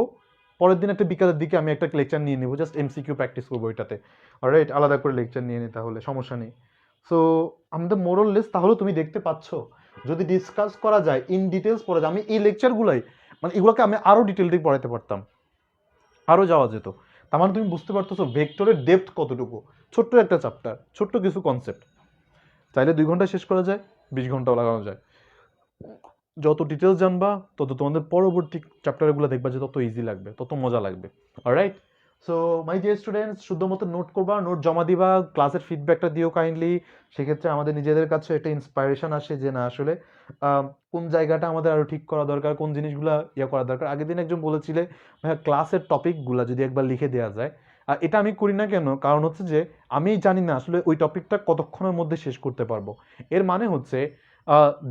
পরের দিন একটা বিকালের দিকে আমি একটা লেকচার নিয়ে নিব, জাস্ট এমসিকিউ প্র্যাকটিস করবো ওইটাতে। অলরাইট, আলাদা করে লেকচার নিয়ে নিই তাহলে, সমস্যা নেই। সো আমাদের মোরাললেস তাহলে তুমি দেখতে পাচ্ছ, যদি ডিসকাস করা যায়, ইন ডিটেলস পড়া যায়, আমি এই লেকচারগুলাই মানে এগুলোকে আমি আরও ডিটেল দিয়ে পড়াতে পারতাম, আরও যাওয়া যেত। তার মানে তুমি বুঝতে পারতেছো ভেক্টরের ডেপথ কতটুকু। ছোট্ট একটা চ্যাপ্টার, ছোট্ট কিছু কনসেপ্ট, চাইলে 2 ঘন্টা শেষ করা যায়, 20 ঘন্টাও লাগানো যায়। যত ডিটেলস জানবা তত তোমাদের পরবর্তী চ্যাপ্টারগুলো দেখবা যে তত ইজি লাগবে, তত মজা লাগবে। Alright, so my dear students, শুদ্ধ মতো নোট করবা, নোট জমা দিবা, ক্লাসের ফিডব্যাকটা দিও কাইন্ডলি। সেক্ষেত্রে আমাদের নিজেদের কাছে একটা ইন্সপাইরেশন আসে যে না আসলে কোন জায়গাটা আমাদের আরও ঠিক করা দরকার, কোন জিনিসগুলো ইয়ে করা দরকার। আগের দিন একজন বলেছিলে ভাইয়া ক্লাসের টপিকগুলো যদি একবার লিখে দেওয়া যায়। আর এটা আমি করি না কেন, কারণ হচ্ছে যে আমি জানি না আসলে ওই টপিকটা কতক্ষণের মধ্যে শেষ করতে পারবো। এর মানে হচ্ছে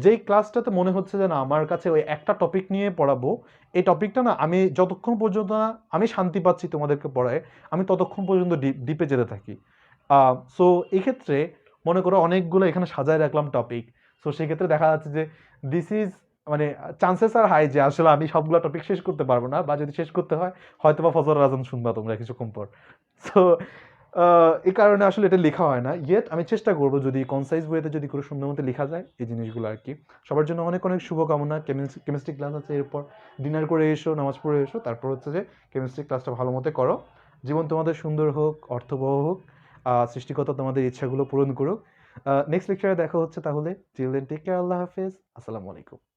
যেই ক্লাসটাতে মনে হচ্ছে যে না আমার কাছে ওই একটা টপিক নিয়ে পড়াবো, এই টপিকটা না আমি যতক্ষণ পর্যন্ত না আমি শান্তি পাচ্ছি তোমাদেরকে পড়ায়, আমি ততক্ষণ পর্যন্ত ডিপে যেতে থাকি। সো এই ক্ষেত্রে মনে করো অনেকগুলো এখানে সাজায় রাখলাম টপিক। সো সেক্ষেত্রে দেখা যাচ্ছে যে দিস ইজ মানে চান্সেস আর হাই যে আসলে আমি সবগুলো টপিক শেষ করতে পারবো না, বা যদি শেষ করতে হয় হয়তো বা ফজর আজান শুনবা তোমরা কিছুক্ষণ পর। সো এই কারণে আসলে এটা লেখা হয় না ইয়েট। আমি চেষ্টা করবো যদি কনসাইজ ওয়েতে যদি কোনো সুন্দর মতো লেখা যায় এই জিনিসগুলো আর কি। সবার জন্য অনেক অনেক শুভকামনা। কেমিস্ট্রি ক্লাস আছে, এরপর ডিনার করে এসো, নামাজ পড়ে এসো, তারপর হচ্ছে যে কেমিস্ট্রি ক্লাসটা ভালো মতো করো। জীবন তোমাদের সুন্দর হোক, অর্থবহ হোক, সৃষ্টিকর্তা তোমাদের ইচ্ছাগুলো পূরণ করুক। নেক্সট লেকচারে দেখা হচ্ছে তাহলে। চিলড্রেন টেক কেয়ার, আল্লাহ হাফেজ, আসসালামু আলাইকুম।